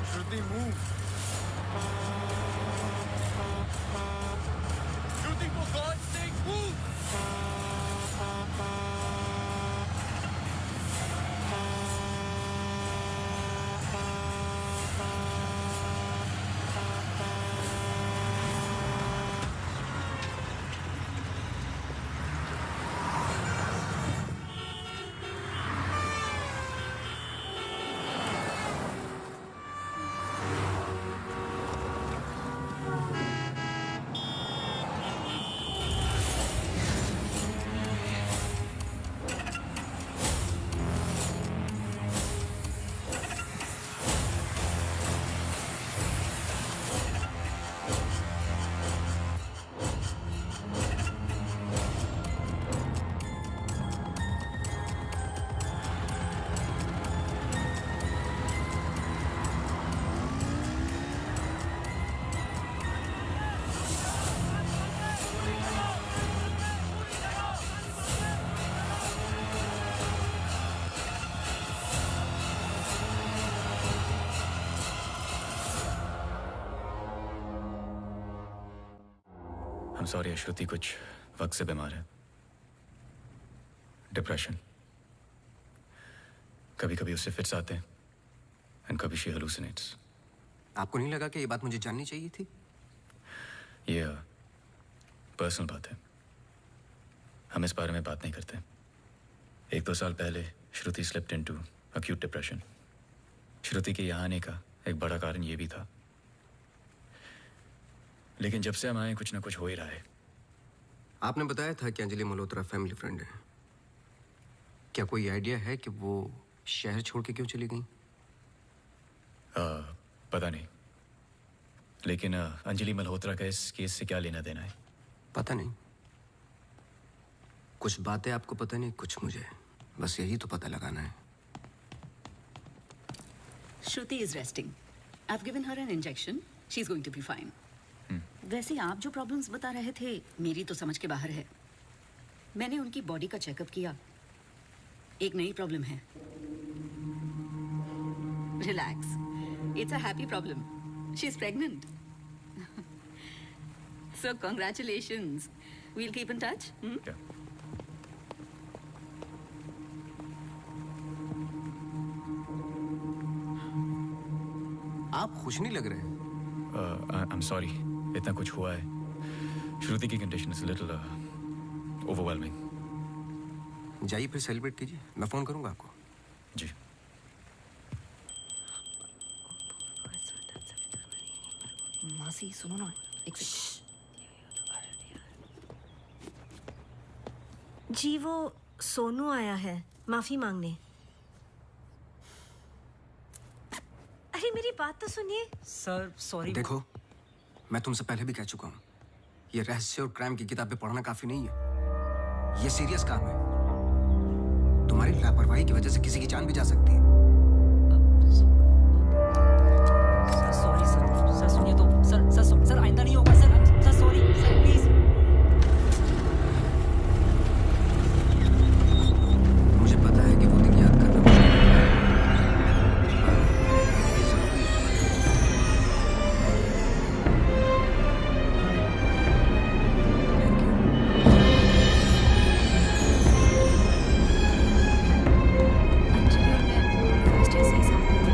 Speaker 10: Shruti, move! Shruti, for God's sake, move! हम सॉरी, श्रुति कुछ वक्त से बीमार है, डिप्रेशन। कभी कभी उससे फिट्स आते हैं एंड कभी शी हेलुसिनेट्स।
Speaker 1: आपको नहीं लगा कि ये बात मुझे जाननी चाहिए थी?
Speaker 10: ये पर्सनल बात है, हम इस बारे में बात नहीं करते। 1-2 साल पहले श्रुति स्लिप्ड इनटू एक्यूट डिप्रेशन। श्रुति के यहाँ आने का एक बड़ा कारण ये भी था, लेकिन जब से हम आए कुछ ना कुछ हो ही रहा है।
Speaker 1: आपने बताया था कि अंजलि मल्होत्रा फैमिली फ्रेंड है। क्या कोई आइडिया है कि वो शहर छोड़ के क्यों चली गई?
Speaker 10: पता नहीं, लेकिन अंजलि मल्होत्रा का इस केस से क्या लेना देना है?
Speaker 1: पता नहीं। कुछ बातें आपको पता नहीं, कुछ मुझे। बस यही तो पता लगाना है।
Speaker 18: Shruti is resting. I've given her an injection. She's going to be fine. वैसे आप जो प्रॉब्लम्स बता रहे थे मेरी तो समझ के बाहर है। मैंने उनकी बॉडी का चेकअप किया, एक नई प्रॉब्लम है। Relax, it's a happy problem. She is pregnant. So congratulations. We'll keep in touch.
Speaker 1: आप खुश नहीं लग रहे।
Speaker 10: आई एम सॉरी, इतना कुछ हुआ है। श्रुति की कंडीशन इज लिटिल ओवरवेलमिंग।
Speaker 1: जाइए फिर सेलिब्रेट कीजिए, मैं फोन करूंगा आपको।
Speaker 10: जी।
Speaker 11: मासी सुनो ना, एक
Speaker 3: जी वो सोनू आया है माफी मांगने। अरे मेरी बात तो सुनिए।
Speaker 11: Sir sorry.
Speaker 1: देखो, मैं तुमसे पहले भी कह चुका हूँ, ये रहस्य और क्राइम की किताबें पढ़ना काफी नहीं है। ये सीरियस काम है। तुम्हारी लापरवाही की वजह से किसी की जान भी जा सकती है।
Speaker 11: सॉरी सर सुनिए तो। सर आइंदा नहीं होगा सर सॉरी सर प्लीज।
Speaker 1: मुझे पता है कि वो दिन याद करना मुश्किल है।
Speaker 9: अंजलि और मैं फर्स्ट डे से ही साथ में थे।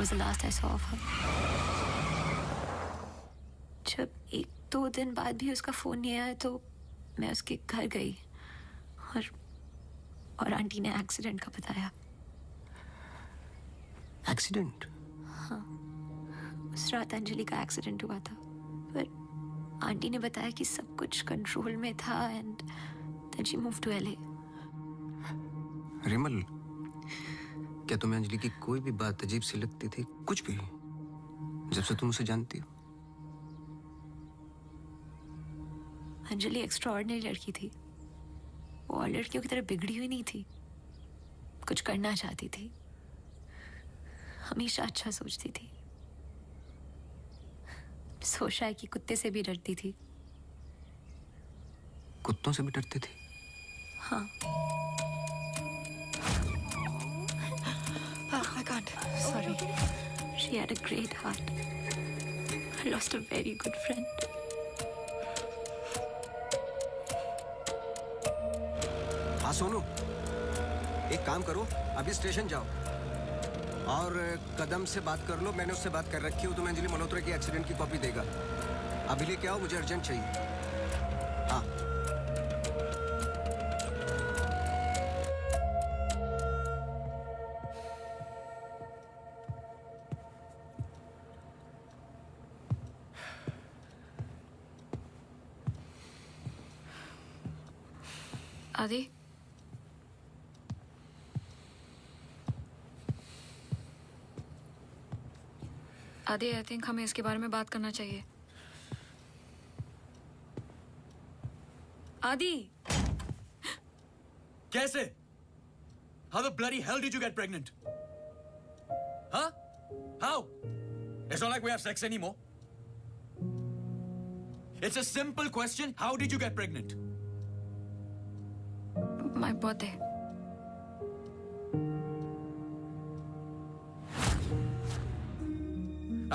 Speaker 9: was the last I saw of her. जब 1-2 दिन बाद भी उसका फोन नहीं आया तो मैं उसके घर गई और आंटी ने एक्सीडेंट का बताया।
Speaker 1: एक्सीडेंट?
Speaker 9: हाँ, उस रात अंजलि का एक्सीडेंट हुआ था, पर आंटी ने बताया कि सब कुछ कंट्रोल में था and then she moved to LA।
Speaker 1: Rimal, क्या तुम्हें अंजलि की कोई भी बात अजीब सी लगती थी? कुछ भी, जब से तुम उसे जानती हो?
Speaker 9: अंजलि एक्स्ट्राऑर्डिनरी लड़की थी। वो और लड़कियों की तरह बिगड़ी हुई नहीं थी। कुछ करना चाहती थी, हमेशा अच्छा सोचती थी। सोचा है कि कुत्ते से भी डरती थी।
Speaker 1: कुत्तों से भी डरती थी?
Speaker 9: हाँ। I can't. Sorry. She had a great heart. I lost a very good friend.
Speaker 1: हाँ सोनू, एक काम करो, अभी स्टेशन जाओ और कदम से बात कर लो। मैंने उससे बात कर रखी हो, तुम्हें अंजलि मल्होत्रा की एक्सीडेंट की कॉपी देगा। अभी लेके आओ, मुझे अर्जेंट चाहिए। हाँ।
Speaker 9: आदि, आदि, आई थिंक हमें इसके बारे में बात करना चाहिए। आदि,
Speaker 10: कैसे? How the bloody hell did you get pregnant? Huh? How? It's not like we have sex anymore. It's a simple question. How did you get pregnant?
Speaker 9: My birthday.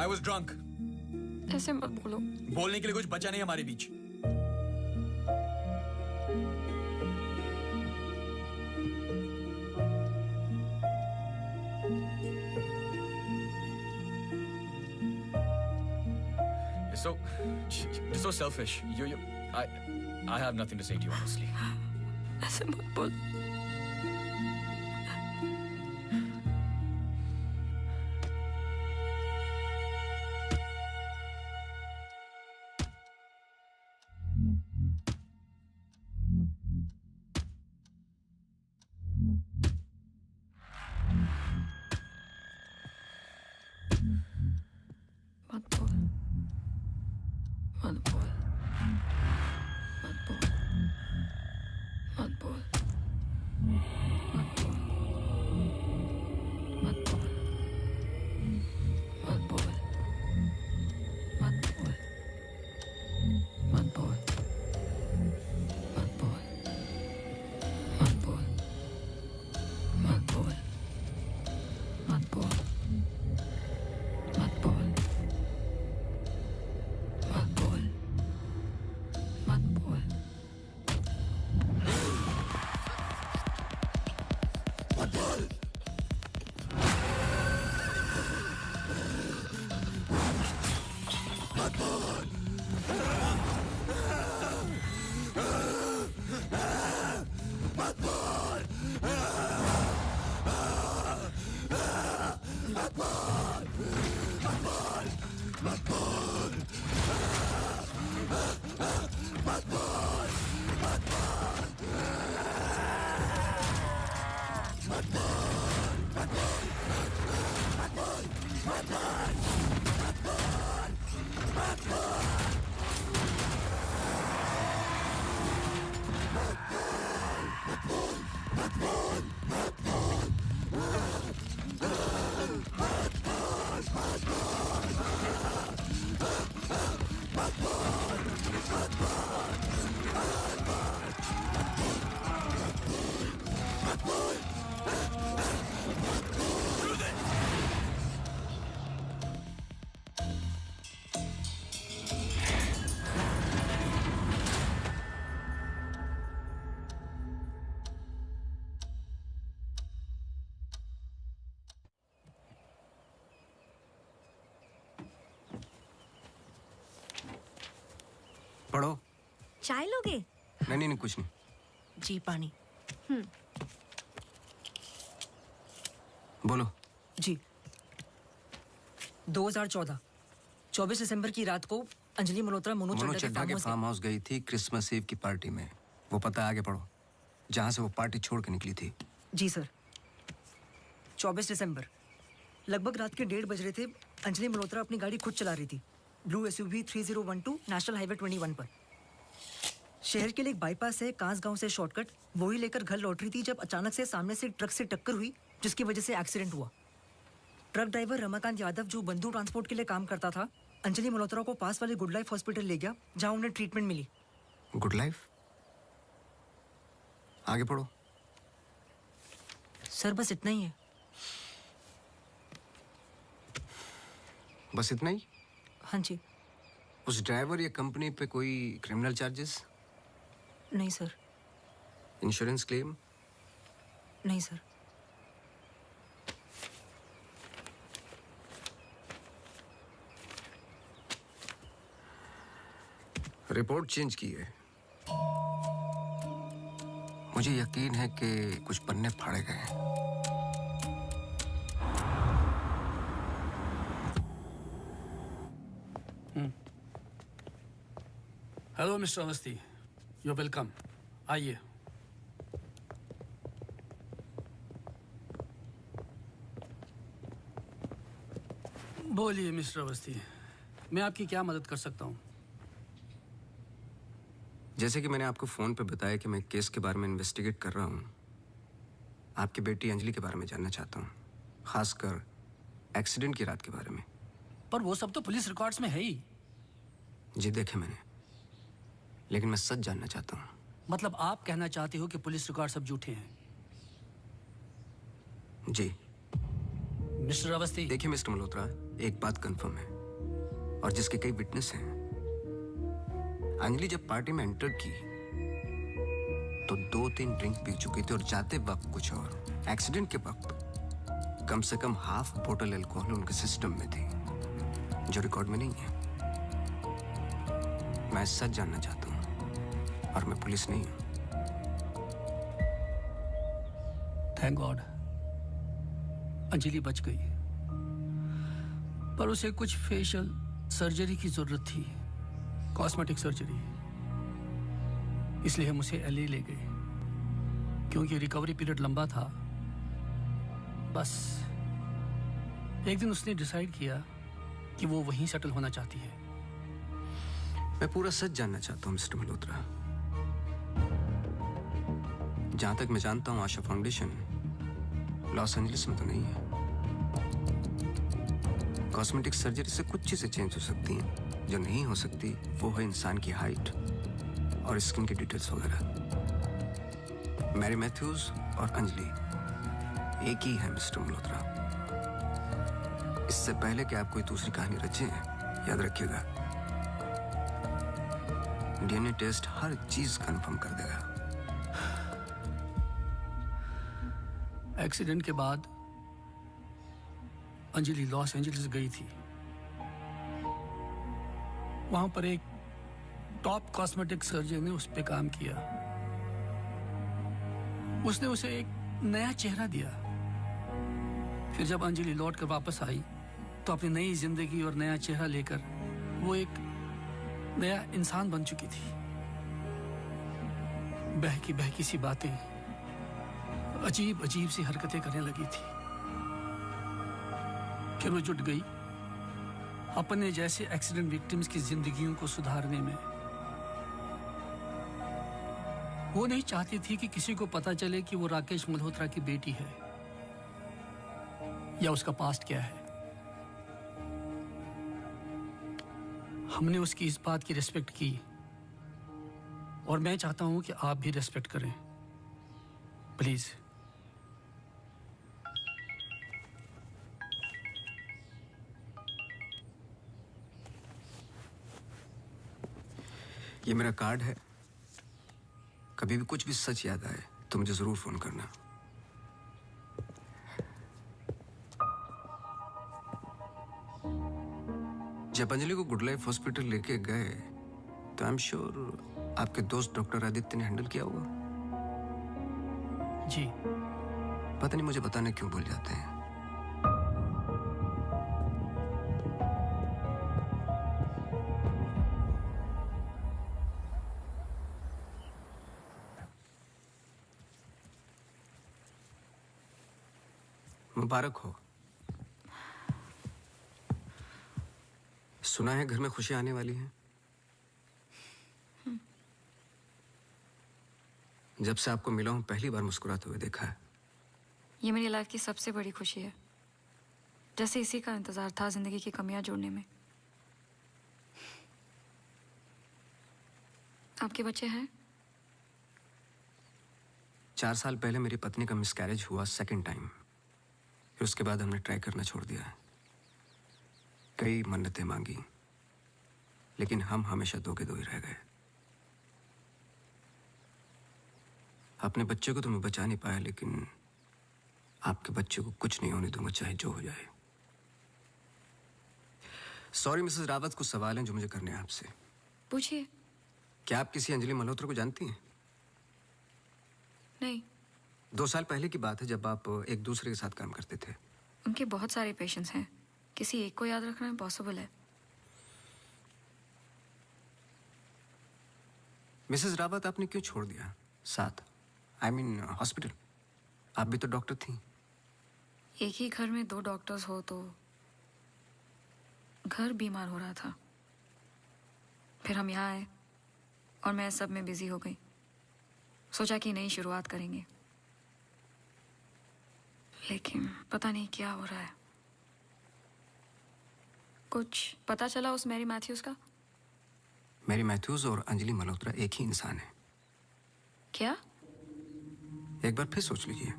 Speaker 10: I was drunk.
Speaker 9: ऐसे मत बोलो।
Speaker 10: बोलने के लिए कुछ बचा नहीं हमारे बीच। You're so selfish. I have nothing to say to you, honestly.
Speaker 9: ऐसे मत बोल।
Speaker 1: पढ़ो।
Speaker 3: चाय लोगे?
Speaker 1: नहीं नहीं नहीं, कुछ नहीं।
Speaker 11: जी पानी।
Speaker 1: बोलो।
Speaker 11: जी 2014 24 दिसंबर की रात को अंजलि मल्होत्रा मोनू
Speaker 1: चड्ढा के फार्म हाउस गई थी क्रिसमस ईव की पार्टी में। वो पता आगे पढ़ो, जहां से वो पार्टी छोड़ के निकली थी।
Speaker 11: जी सर। 24 दिसंबर लगभग रात के 1:30 बज रहे थे। अंजलि मल्होत्रा अपनी गाड़ी खुद चला रही थी, ब्लू SUV 3012 नेशनल हाईवे 21 पर। शहर के लिए एक बाईपास है कांस गांव से शॉर्टकट, वही लेकर घर लौट रही थी जब अचानक से सामने से ट्रक से टक्कर हुई, जिसकी वजह से एक्सीडेंट हुआ। ट्रक ड्राइवर रमाकांत यादव, जो बंधु ट्रांसपोर्ट के लिए काम करता था, अंजलि मल्होत्रा को पास वाले गुड लाइफ हॉस्पिटल ले गया, जहां उन्हें ट्रीटमेंट मिली।
Speaker 1: Good life? आगे पढ़ो।
Speaker 11: सर बस इतना ही है।
Speaker 1: बस इतना ही?
Speaker 11: हाँ जी।
Speaker 1: उस ड्राइवर या कंपनी पे कोई क्रिमिनल चार्जेस?
Speaker 11: नहीं सर।
Speaker 1: Insurance claim?
Speaker 11: नहीं सर।
Speaker 1: रिपोर्ट चेंज की है। मुझे यकीन है कि कुछ पन्ने फाड़े गए हैं।
Speaker 19: Hello mister Awasthi, you welcome. आइए। बोलिए मिस्टर अवस्थी, मैं आपकी क्या मदद कर सकता हूँ?
Speaker 1: जैसे कि मैंने आपको फोन पे बताया कि मैं केस के बारे में इन्वेस्टिगेट कर रहा हूँ, आपकी बेटी अंजलि के बारे में जानना चाहता हूँ, खासकर एक्सीडेंट की रात के बारे में।
Speaker 19: पर वो सब तो पुलिस रिकॉर्ड्स में है ही।
Speaker 1: जी देखे मैंने, लेकिन मैं सच जानना चाहता हूँ।
Speaker 19: मतलब आप कहना चाहते हो कि पुलिस रिकॉर्ड सब झूठे हैं?
Speaker 1: जी।
Speaker 19: मिस्टर अवस्थी।
Speaker 1: देखिए मिस्टर मल्होत्रा, एक बात कंफर्म है और जिसके कई विटनेस हैं। अंजलि जब पार्टी में एंटर की तो 2-3 ड्रिंक पी चुकी थी और जाते वक्त कुछ और। एक्सीडेंट के वक्त कम से कम हाफ बोतल अल्कोहल उनके सिस्टम में थी, जो रिकॉर्ड में नहीं है। मैं सच जानना चाहता हूँ और मैं पुलिस नहीं हूँ।
Speaker 19: थैंक गॉड अंजलि बच गई, पर उसे कुछ फेशियल सर्जरी की जरूरत थी, कॉस्मेटिक सर्जरी। इसलिए हम उसे LA ले गए, क्योंकि रिकवरी पीरियड लंबा था। बस एक दिन उसने डिसाइड किया कि वो वहीं सेटल होना चाहती है।
Speaker 1: मैं पूरा सच जानना चाहता हूँ मिस्टर मल्होत्रा। जहां तक मैं जानता हूँ आशा फाउंडेशन लॉस एंजलिस में तो नहीं है। कॉस्मेटिक सर्जरी से कुछ चीजें चेंज हो सकती हैं, जो नहीं हो सकती वो है इंसान की हाइट और स्किन की डिटेल्स वगैरह। मैरी मैथ्यूज और अंजलि एक ही है मिस्टर मल्होत्रा। इससे पहले कि आप कोई दूसरी कहानी रचें, याद रखिएगा DNA टेस्ट हर चीज कंफर्म कर देगा।
Speaker 19: एक्सीडेंट के बाद अंजलि लॉस एंजलिस गई थी। वहां पर एक टॉप कॉस्मेटिक सर्जन ने उस पे काम किया। उसने उसे एक नया चेहरा दिया। फिर जब अंजलि लौट कर वापस आई तो अपनी नई जिंदगी और नया चेहरा लेकर वो एक नया इंसान बन चुकी थी। बहकी बहकी सी बातें, अजीब अजीब सी हरकतें करने लगी थी। फिर वो जुट गई अपने जैसे एक्सीडेंट विक्टिम्स की जिंदगियों को सुधारने में। वो नहीं चाहती थी कि किसी को पता चले कि वो राकेश मल्होत्रा की बेटी है या उसका पास्ट क्या है। हमने उसकी इस बात की रिस्पेक्ट की और मैं चाहता हूं कि आप भी रिस्पेक्ट करें, प्लीज।
Speaker 1: ये मेरा कार्ड है, कभी भी कुछ भी सच याद आए तो मुझे जरूर फोन करना। जब अंजलि को गुड लाइफ हॉस्पिटल लेके गए तो आई एम श्योर आपके दोस्त डॉक्टर आदित्य ने हैंडल किया होगा।
Speaker 19: जी।
Speaker 1: पता नहीं मुझे बताने क्यों भूल जाते हैं। मुबारक हो। सुना है घर में खुशी आने वाली है। जब से आपको मिला हूं पहली बार मुस्कुराते हुए देखा है।
Speaker 9: ये मेरी लाइफ की सबसे बड़ी खुशी है। जैसे इसी का इंतजार था जिंदगी की कमियां जोड़ने में। आपके बच्चे हैं?
Speaker 1: 4 साल पहले मेरी पत्नी का मिसकैरेज हुआ सेकंड टाइम। फिर उसके बाद हमने ट्राई करना छोड़ दिया है। कई मन्नतें मांगी, लेकिन हम हमेशा दो के दो ही रह गए। अपने बच्चे को तो मैं बचा नहीं पाया, लेकिन आपके बच्चे को कुछ नहीं होने दूंगा, चाहे जो हो जाए। सॉरी मिसेस रावत, कुछ सवाल हैं जो मुझे करने हैं आपसे।
Speaker 9: पूछिए।
Speaker 1: क्या आप किसी अंजलि मल्होत्रा को जानती हैं?
Speaker 9: नहीं।
Speaker 1: 2 साल पहले की बात है जब आप एक दूसरे के साथ काम करते थे।
Speaker 9: उनके बहुत सारे पेशेंट्स हैं, किसी एक को याद रखना इम्पॉसिबल है।
Speaker 1: मिसेस रावत, आपने क्यों छोड़ दिया साथ? I mean hospital. आप भी तो डॉक्टर थी।
Speaker 9: एक ही घर में 2 डॉक्टर्स हो तो घर बीमार हो रहा था। फिर हम यहाँ आए और मैं सब में बिजी हो गई। सोचा कि नई शुरुआत करेंगे, लेकिन पता नहीं क्या हो रहा है। कुछ पता चला उस मैरी मैथ्यूज का?
Speaker 1: मैरी मैथ्यूज और अंजलि मल्होत्रा एक ही इंसान है।
Speaker 9: क्या?
Speaker 1: एक बार फिर सोच लीजिए।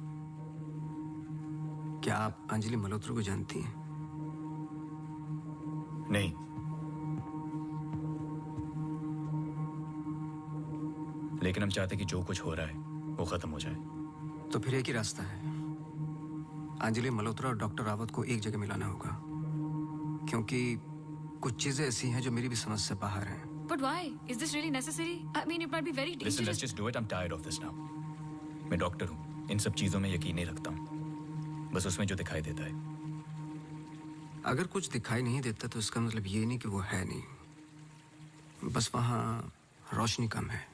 Speaker 1: क्या आप अंजलि मल्होत्रा को जानती हैं?
Speaker 10: नहीं। लेकिन हम चाहते कि जो कुछ हो रहा है वो खत्म हो जाए।
Speaker 1: तो फिर एक ही रास्ता है। अंजलि मल्होत्रा और डॉक्टर रावत को एक जगह मिलाना होगा, क्योंकि कुछ चीजें ऐसी हैं जो मेरी भी समझ से बाहर हैं।
Speaker 9: But why? Is this really necessary? I mean, it might be very dangerous.
Speaker 10: Listen, let's just do it. I'm tired of this now. मैं डॉक्टर हूँ, इन सब चीजों में यकीन नहीं रखता हूँ, बस उसमें जो दिखाई देता है।
Speaker 1: अगर कुछ दिखाई नहीं देता तो इसका मतलब ये नहीं कि वो है नहीं, बस वहाँ रोशनी कम है।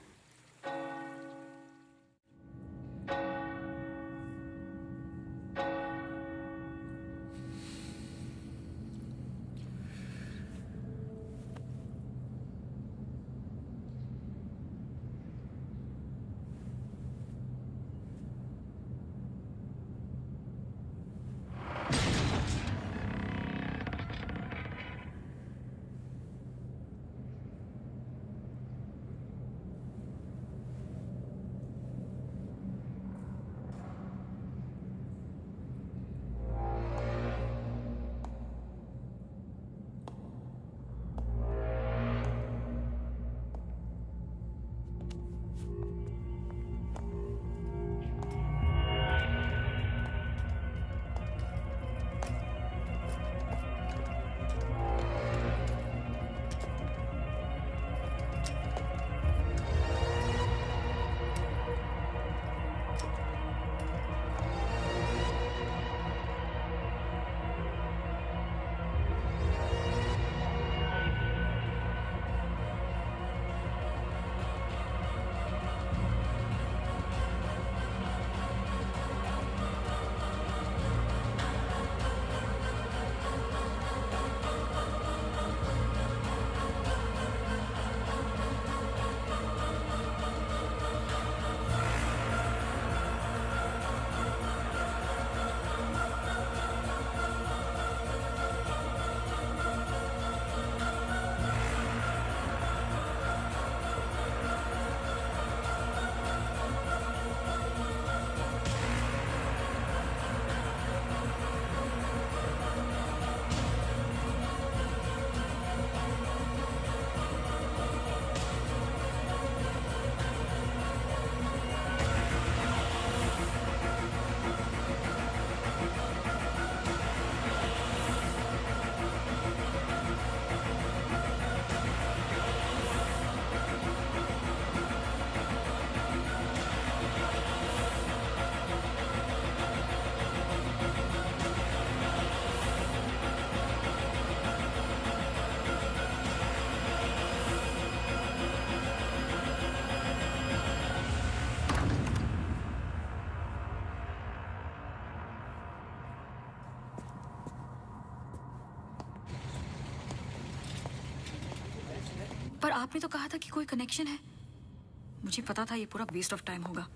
Speaker 9: पर आपने तो कहा था कि कोई कनेक्शन है। मुझे पता था ये पूरा वेस्ट ऑफ टाइम होगा।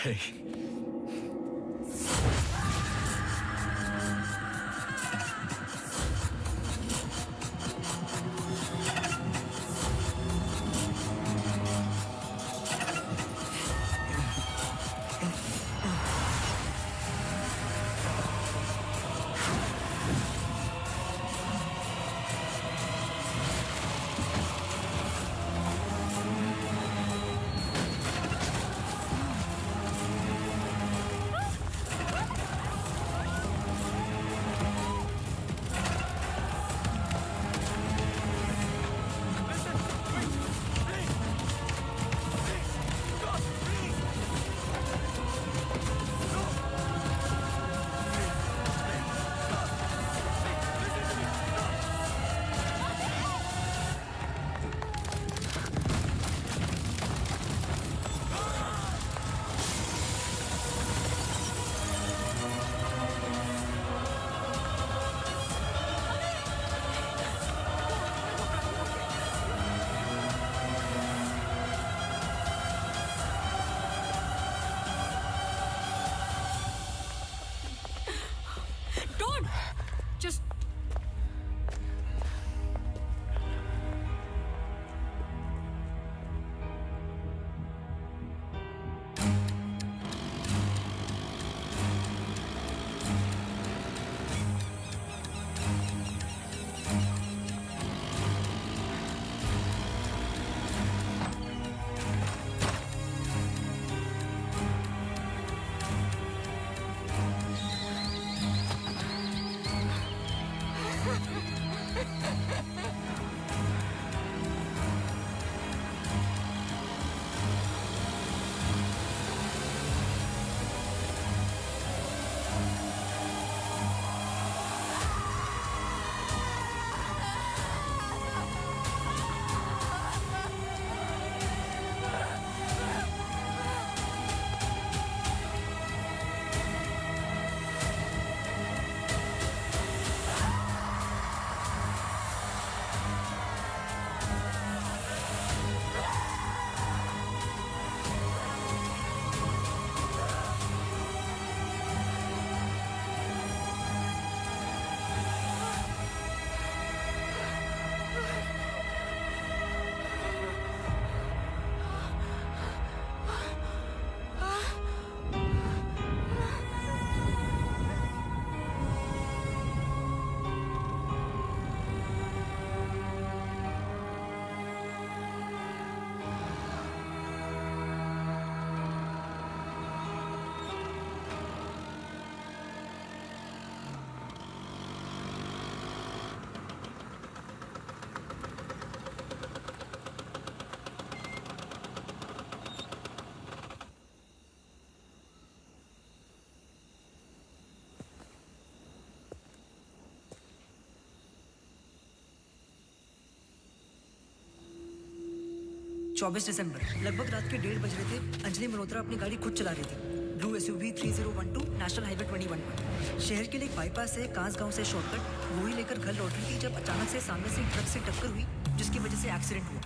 Speaker 14: Hey.
Speaker 9: Just
Speaker 11: चौबीस दिसंबर लगभग रात के 1:30 बज रहे थे। अंजलि मल्होत्रा अपनी गाड़ी खुद चला रही थी। ब्लू SUV 3012 नेशनल हाईवे 21 पर। शहर के लिए एक बाईपास है कांस गांव से शॉर्टकट वो ही लेकर घर लौट रही थी जब अचानक से सामने से ट्रक से टक्कर हुई जिसकी वजह से एक्सीडेंट हुआ।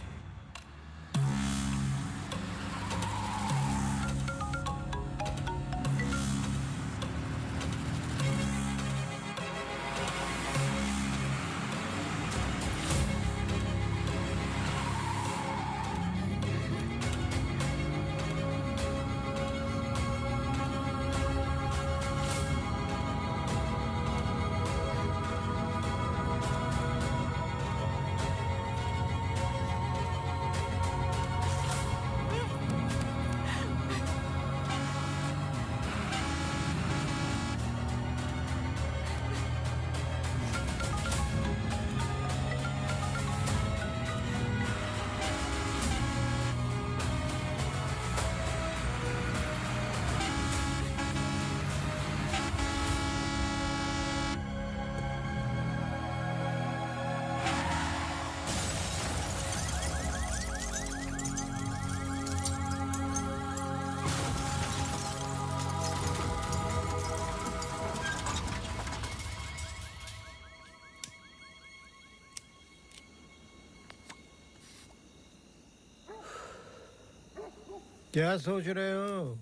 Speaker 5: क्या सोच रहे हो?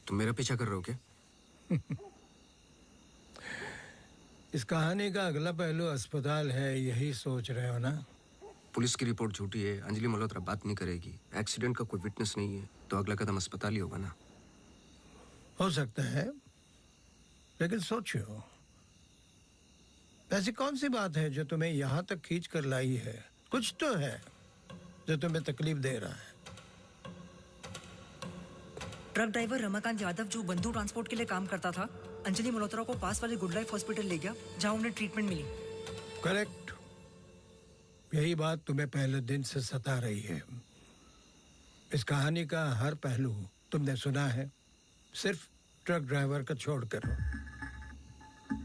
Speaker 1: तुम मेरा पीछा कर रहे हो क्या?
Speaker 5: इस कहानी का अगला पहलू अस्पताल है, यही सोच रहे हो ना?
Speaker 1: पुलिस की रिपोर्ट झूठी है, अंजलि मल्होत्रा बात नहीं करेगी, एक्सीडेंट का कोई विटनेस नहीं है, तो अगला कदम अस्पताल ही होगा ना।
Speaker 5: हो सकता है, लेकिन सोचो, ऐसी कौन सी बात है जो तुम्हें यहाँ तक खींच कर लाई है? कुछ तो है जो तुम्हें तकलीफ दे रहा है।
Speaker 11: ट्रक ड्राइवर रमाकांत यादव जो बंधु ट्रांसपोर्ट के लिए काम करता था, अंजलि मल्होत्रा को पास वाले गुड लाइफ हॉस्पिटल ले गया जहां उन्हें ट्रीटमेंट मिली।
Speaker 5: करेक्ट। यही बात तुम्हें पहले दिन से सता रही है। इस कहानी का हर पहलू तुमने सुना है, सिर्फ ट्रक ड्राइवर का छोड़कर,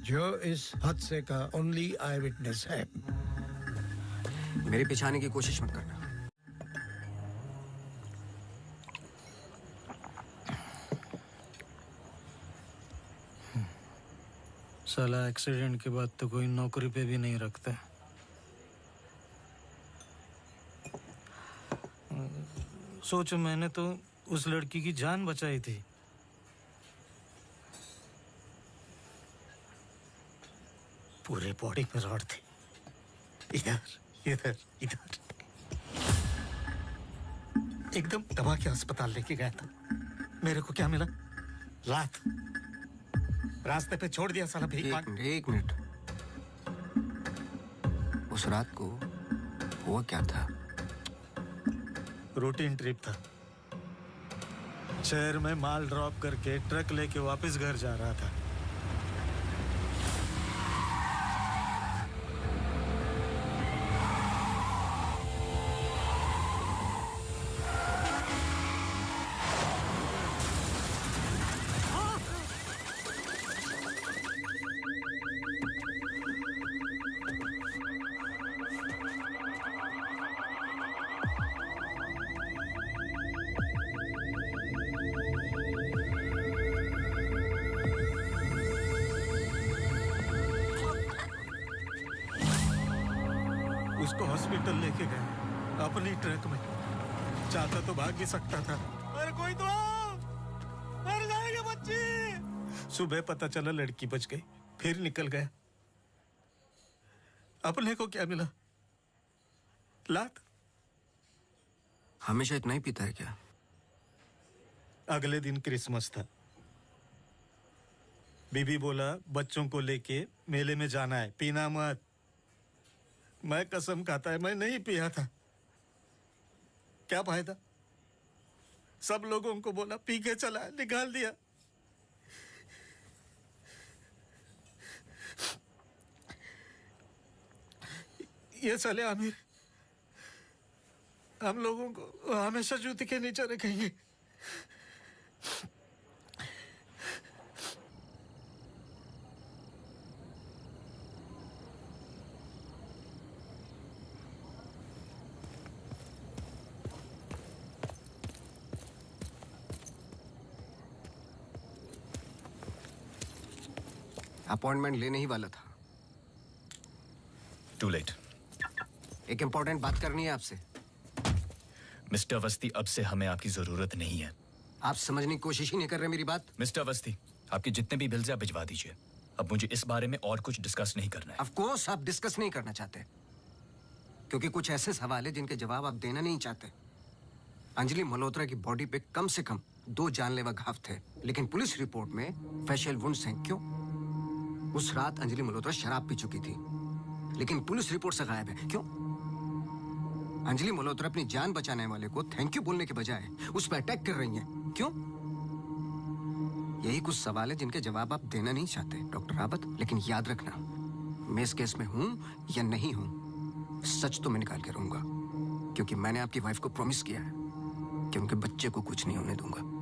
Speaker 5: जो इस हादसे का ओनली आई विटनेस है।
Speaker 1: मेरे पीछे आने की कोशिश मत करना।
Speaker 20: साला एक्सीडेंट के बाद तो कोई नौकरी पे भी नहीं रखता। सोचो, मैंने तो उस लड़की की जान बचाई थी। पूरे बॉडी में रॉड थे, इधर इधर इधर। एकदम दबा के अस्पताल लेके गया था। मेरे को क्या मिला? लात। रास्ते पे छोड़ दिया साला भीख मांग।
Speaker 1: एक मिनट। उस रात को हुआ क्या था?
Speaker 20: रूटीन ट्रिप था। शहर में माल ड्रॉप करके ट्रक लेके वापस घर जा रहा था। उसको हॉस्पिटल लेके गए अपनी ट्रक में। चाहता तो भाग भी सकता था। अरे कोई तो मर जाएगा बच्ची। सुबह पता चला लड़की बच गई, फिर निकल गया। अपने को क्या मिला? लात।
Speaker 1: हमेशा इतना ही पीता है क्या?
Speaker 20: अगले दिन क्रिसमस था। बीबी बोला बच्चों को लेके मेले में जाना है, पीना मत। मैं कसम खाता है मैं नहीं पिया था। क्या फायदा? सब लोगों को बोला पी के चला, निकाल दिया। ये साले आमिर हम लोगों को हमेशा जूते के नीचे रखेंगे।
Speaker 1: अपॉइंटमेंट लेने ही वाला था।
Speaker 21: To late.
Speaker 1: एक इंपॉर्टेंट बात करनी है आपसे।
Speaker 21: मिस्टर अवस्थी, अब से हमें आपकी जरूरत नहीं है।
Speaker 1: आप समझने की कोशिश ही नहीं कर रहे मेरी बात।
Speaker 21: मिस्टर अवस्थी, आपके जितने भी बिल्स आप भिजवा दीजिए। अब मुझे इस बारे में और कुछ डिस्कस नहीं करना है।
Speaker 1: ऑफ कोर्स आप डिस्कस नहीं करना चाहते, क्योंकि कुछ ऐसे सवाल है जिनके जवाब आप देना नहीं चाहते। अंजलि मल्होत्रा की बॉडी पे कम से कम 2 जानलेवा घाव थे, लेकिन पुलिस रिपोर्ट में फेशियल वुंड्स हैं। क्यों? उस रात अंजलि मल्होत्रा शराब पी चुकी थी, लेकिन पुलिस रिपोर्ट से गायब है। क्यों? अंजलि मल्होत्रा अपनी जान बचाने वाले को थैंक यू बोलने के बजाय उस पर अटैक कर रही हैं। क्यों? यही कुछ सवाल है जिनके जवाब आप देना नहीं चाहते डॉक्टर रावत। लेकिन याद रखना, मैं इस केस में हूं या नहीं हूं, सच तो मैं निकाल के रहूंगा, क्योंकि मैंने आपकी वाइफ को प्रॉमिस किया है कि उनके बच्चे को कुछ नहीं होने दूंगा।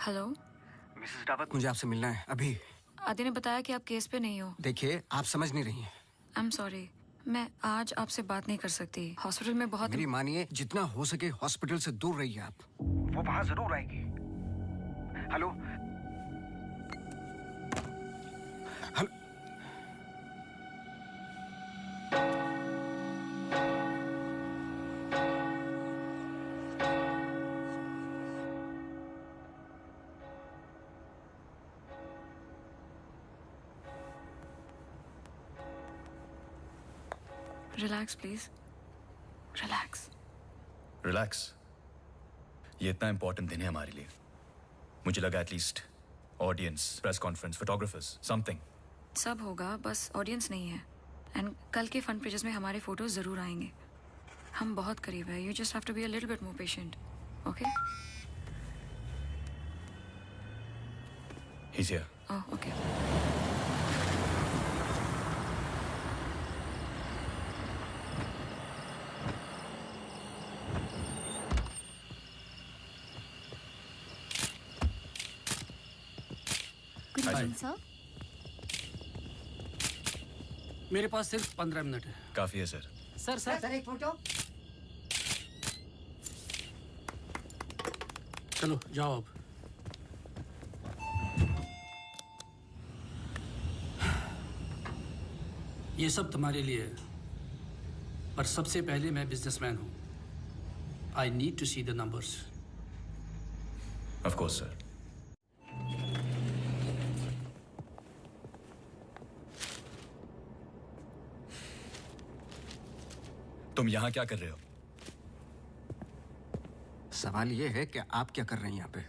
Speaker 9: हेलो।
Speaker 1: मिसेस रावत, मुझे आपसे मिलना है अभी।
Speaker 9: आदि ने बताया कि आप केस पे नहीं हो।
Speaker 1: देखिए, आप समझ नहीं रही हैं।
Speaker 9: आई एम सॉरी, मैं आज आपसे बात नहीं कर सकती। हॉस्पिटल में बहुत
Speaker 1: मेरी मानिए, जितना हो सके हॉस्पिटल से दूर रहिए आप। वो वहां जरूर आएगी। Hello hello.
Speaker 9: Relax please, relax.
Speaker 21: Relax? ये इतना इंपॉर्टेंट दिन है हमारे लिए। मुझे लगा at least audience, press conference, photographers, something.
Speaker 9: सब होगा, बस ऑडियंस नहीं है। एंड कल के फन पेजेस में हमारे फोटोज जरूर आएंगे। हम बहुत करीब है। You just have to be a little bit more patient, okay?
Speaker 21: He's here.
Speaker 9: Oh, okay.
Speaker 2: Good evening, sir.
Speaker 19: मेरे पास सिर्फ 15 मिनट है।
Speaker 21: काफी है सर।
Speaker 19: सर
Speaker 11: एक फोटो।
Speaker 19: चलो जाओ अब। ये सब तुम्हारे लिए है, पर सबसे पहले मैं बिजनेसमैन हूं। I need to see the numbers.
Speaker 21: Of course sir. तुम यहां क्या कर रहे हो?
Speaker 1: सवाल ये है कि आप क्या कर रहे हैं यहाँ पे?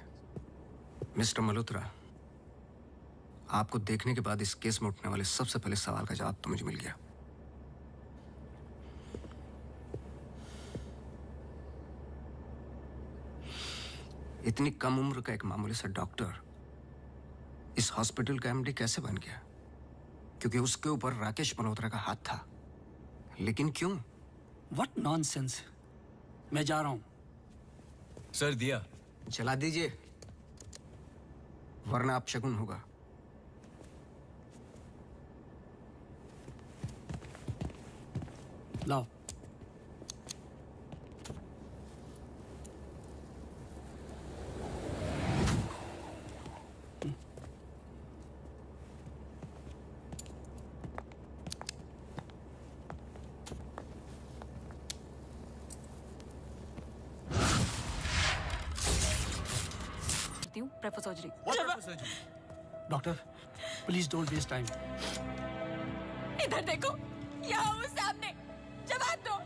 Speaker 1: मिस्टर मल्होत्रा, आपको देखने के बाद इस केस में उठने वाले सबसे पहले सवाल का जवाब तो मुझे मिल गया। इतनी कम उम्र का एक मामूली सा डॉक्टर इस हॉस्पिटल का एमडी कैसे बन गया? क्योंकि उसके ऊपर राकेश मल्होत्रा का हाथ था। लेकिन क्यों?
Speaker 19: What nonsense. मैं जा रहा हूं।
Speaker 21: सर दिया
Speaker 1: चला दीजिए, वरना आप शगुन होगा।
Speaker 19: लाओ।
Speaker 9: Prefer surgery.
Speaker 19: Doctor please don't waste time.
Speaker 4: इधर देखो, यहाँ वो सामने। जवाब दो,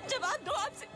Speaker 4: जवाब दो आपसे।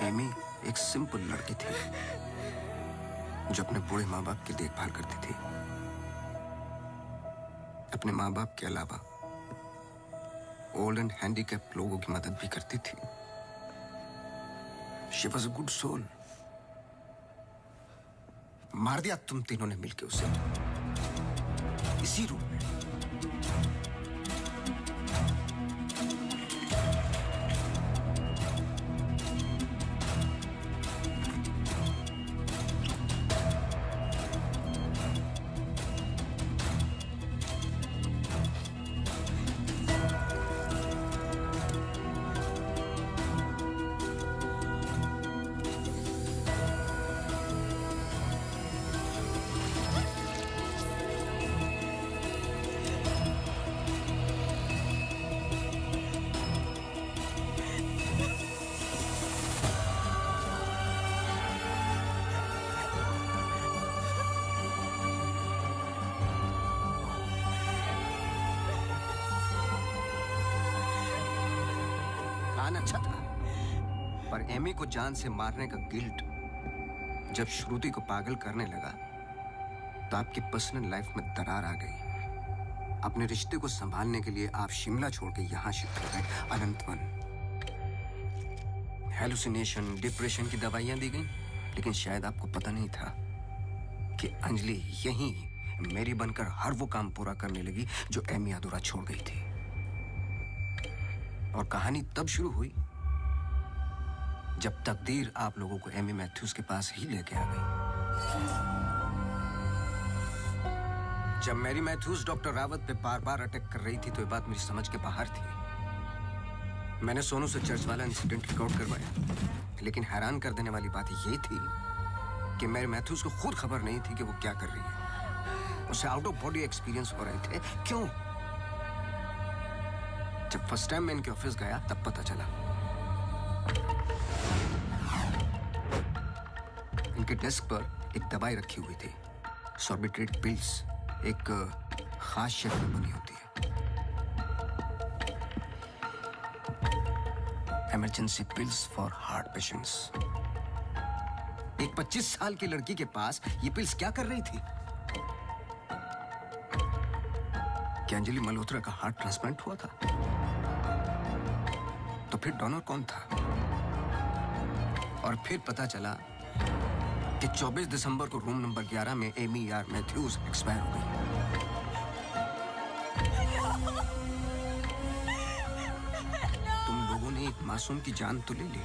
Speaker 1: एमी एक सिंपल लड़की थी जो अपने बूढ़े माँ बाप की देखभाल करती थी। अपने माँ बाप के अलावा ओल्ड एंड हैंडीकैप लोगों की मदद भी करती थी। She was a good soul. मार दिया तुम तीनों ने मिलकर उसे इसी रूम में। इंसान अच्छा था, पर एमी को जान से मारने का गिल्ट जब श्रुति को पागल करने लगा तो आपकी पर्सनल लाइफ में दरार आ गई। अपने रिश्ते को संभालने के लिए आप शिमला छोड़ के यहां शिफ्ट हो गए, अनंतवन। हेलुसिनेशन, डिप्रेशन की दवाइयां दी गई, लेकिन शायद आपको पता नहीं था कि अंजलि यहीं मेरी बनकर हर वो काम पूरा करने लगी जो एमी अधूरा छोड़ गई थी। और कहानी तब शुरू हुई जब तकदीर आप लोगों को एमी मैथ्यूज के पास ही लेके आ गई। जब मैरी मैथ्यूज डॉक्टर रावत पे बार बार अटैक कर रही थी तो ये बात मेरी समझ के बाहर थी। मैंने सोनू से चर्च वाला इंसिडेंट रिकॉर्ड करवाया, लेकिन हैरान कर देने वाली बात ये थी कि मैरी मैथ्यूज को खुद खबर नहीं थी कि वो क्या कर रही है। उसे आउट ऑफ बॉडी एक्सपीरियंस हो रहे थे। क्यों? जब फर्स्ट टाइम मैं इनके ऑफिस गया तब पता चला। इनके डेस्क पर एक दवाई रखी हुई थी, सॉर्बिट्रेट पिल्स, एक खास शेप में बनी होती है। Emergency pills for heart patients. एक 25 साल की लड़की के पास ये पिल्स क्या कर रही थी? क्या अंजलि मल्होत्रा का हार्ट ट्रांसप्लांट हुआ था? तो फिर डोनर कौन था? और फिर पता चला कि 24 दिसंबर को रूम नंबर 11 में एमी आर मैथ्यूज एक्सपायर हो गई। तुम लोगों ने एक मासूम की जान तो ले ली,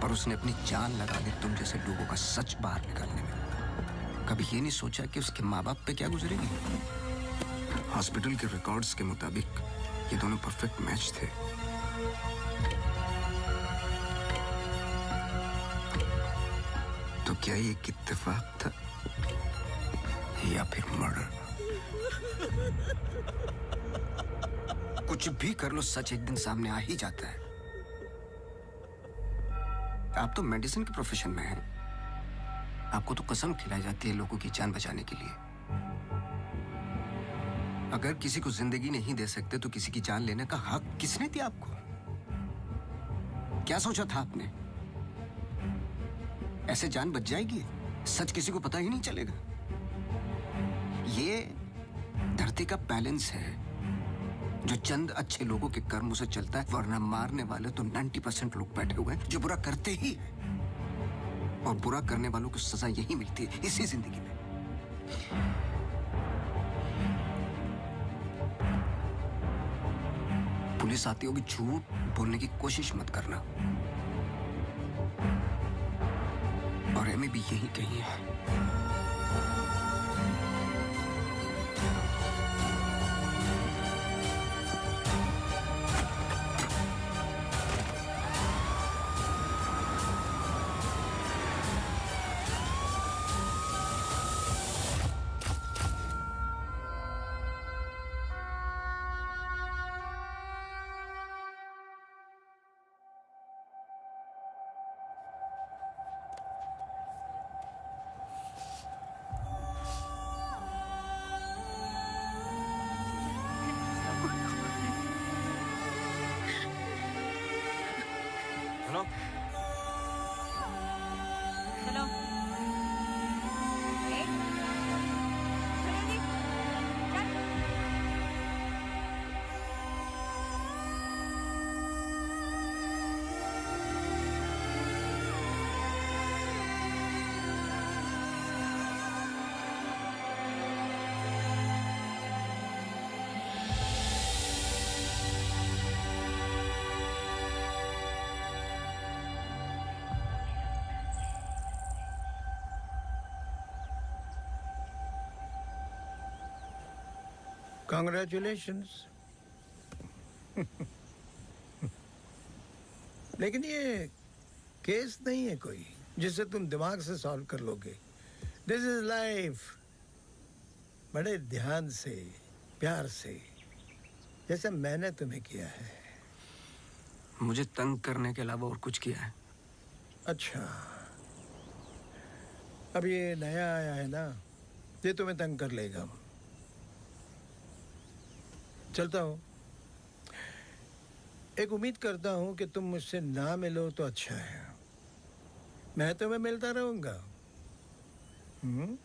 Speaker 1: पर उसने अपनी जान लगा दी तुम जैसे लोगों का सच बाहर निकालने में। कभी ये नहीं सोचा कि उसके माँ बाप पे क्या गुजरेगी? हॉस्पिटल के रिकॉर्ड्स के मुताबिक ये दोनों परफेक्ट मैच थे। तो क्या ये एक इत्तेफाक था या फिर मर्डर? कुछ भी कर लो, सच एक दिन सामने आ ही जाता है। आप तो मेडिसिन के प्रोफेशन में हैं। आपको तो कसम खिलाई जाती है लोगों की जान बचाने के लिए। अगर किसी को जिंदगी नहीं दे सकते तो किसी की जान लेने का हक किसने दिया आपको? क्या सोचा था आपने? ऐसे जान बच जाएगी? सच किसी को पता ही नहीं चलेगा। ये धरती का बैलेंस है जो चंद अच्छे लोगों के कर्मों से चलता है, वरना मारने वाले तो 90% लोग बैठे हुए हैं जो बुरा करते ही हैं। और बुरा करने वालों को सजा यही मिलती है, इसी जिंदगी में। पुलिस आती होगी, झूठ बोलने की कोशिश मत करना। और एमी भी यही कही है।
Speaker 16: Hello
Speaker 4: hello
Speaker 5: Congratulations. लेकिन ये केस नहीं है कोई जिसे तुम दिमाग से सॉल्व कर लोगे। This is life. बड़े ध्यान से, प्यार से, जैसे मैंने तुम्हें किया है।
Speaker 1: मुझे तंग करने के अलावा और कुछ किया है?
Speaker 5: अच्छा, अब ये नया आया है ना, ये तुम्हें तंग कर लेगा। चलता हूँ। एक उम्मीद करता हूं कि तुम मुझसे ना मिलो तो अच्छा है। मैं तुम्हें मिलता रहूंगा। हम्म?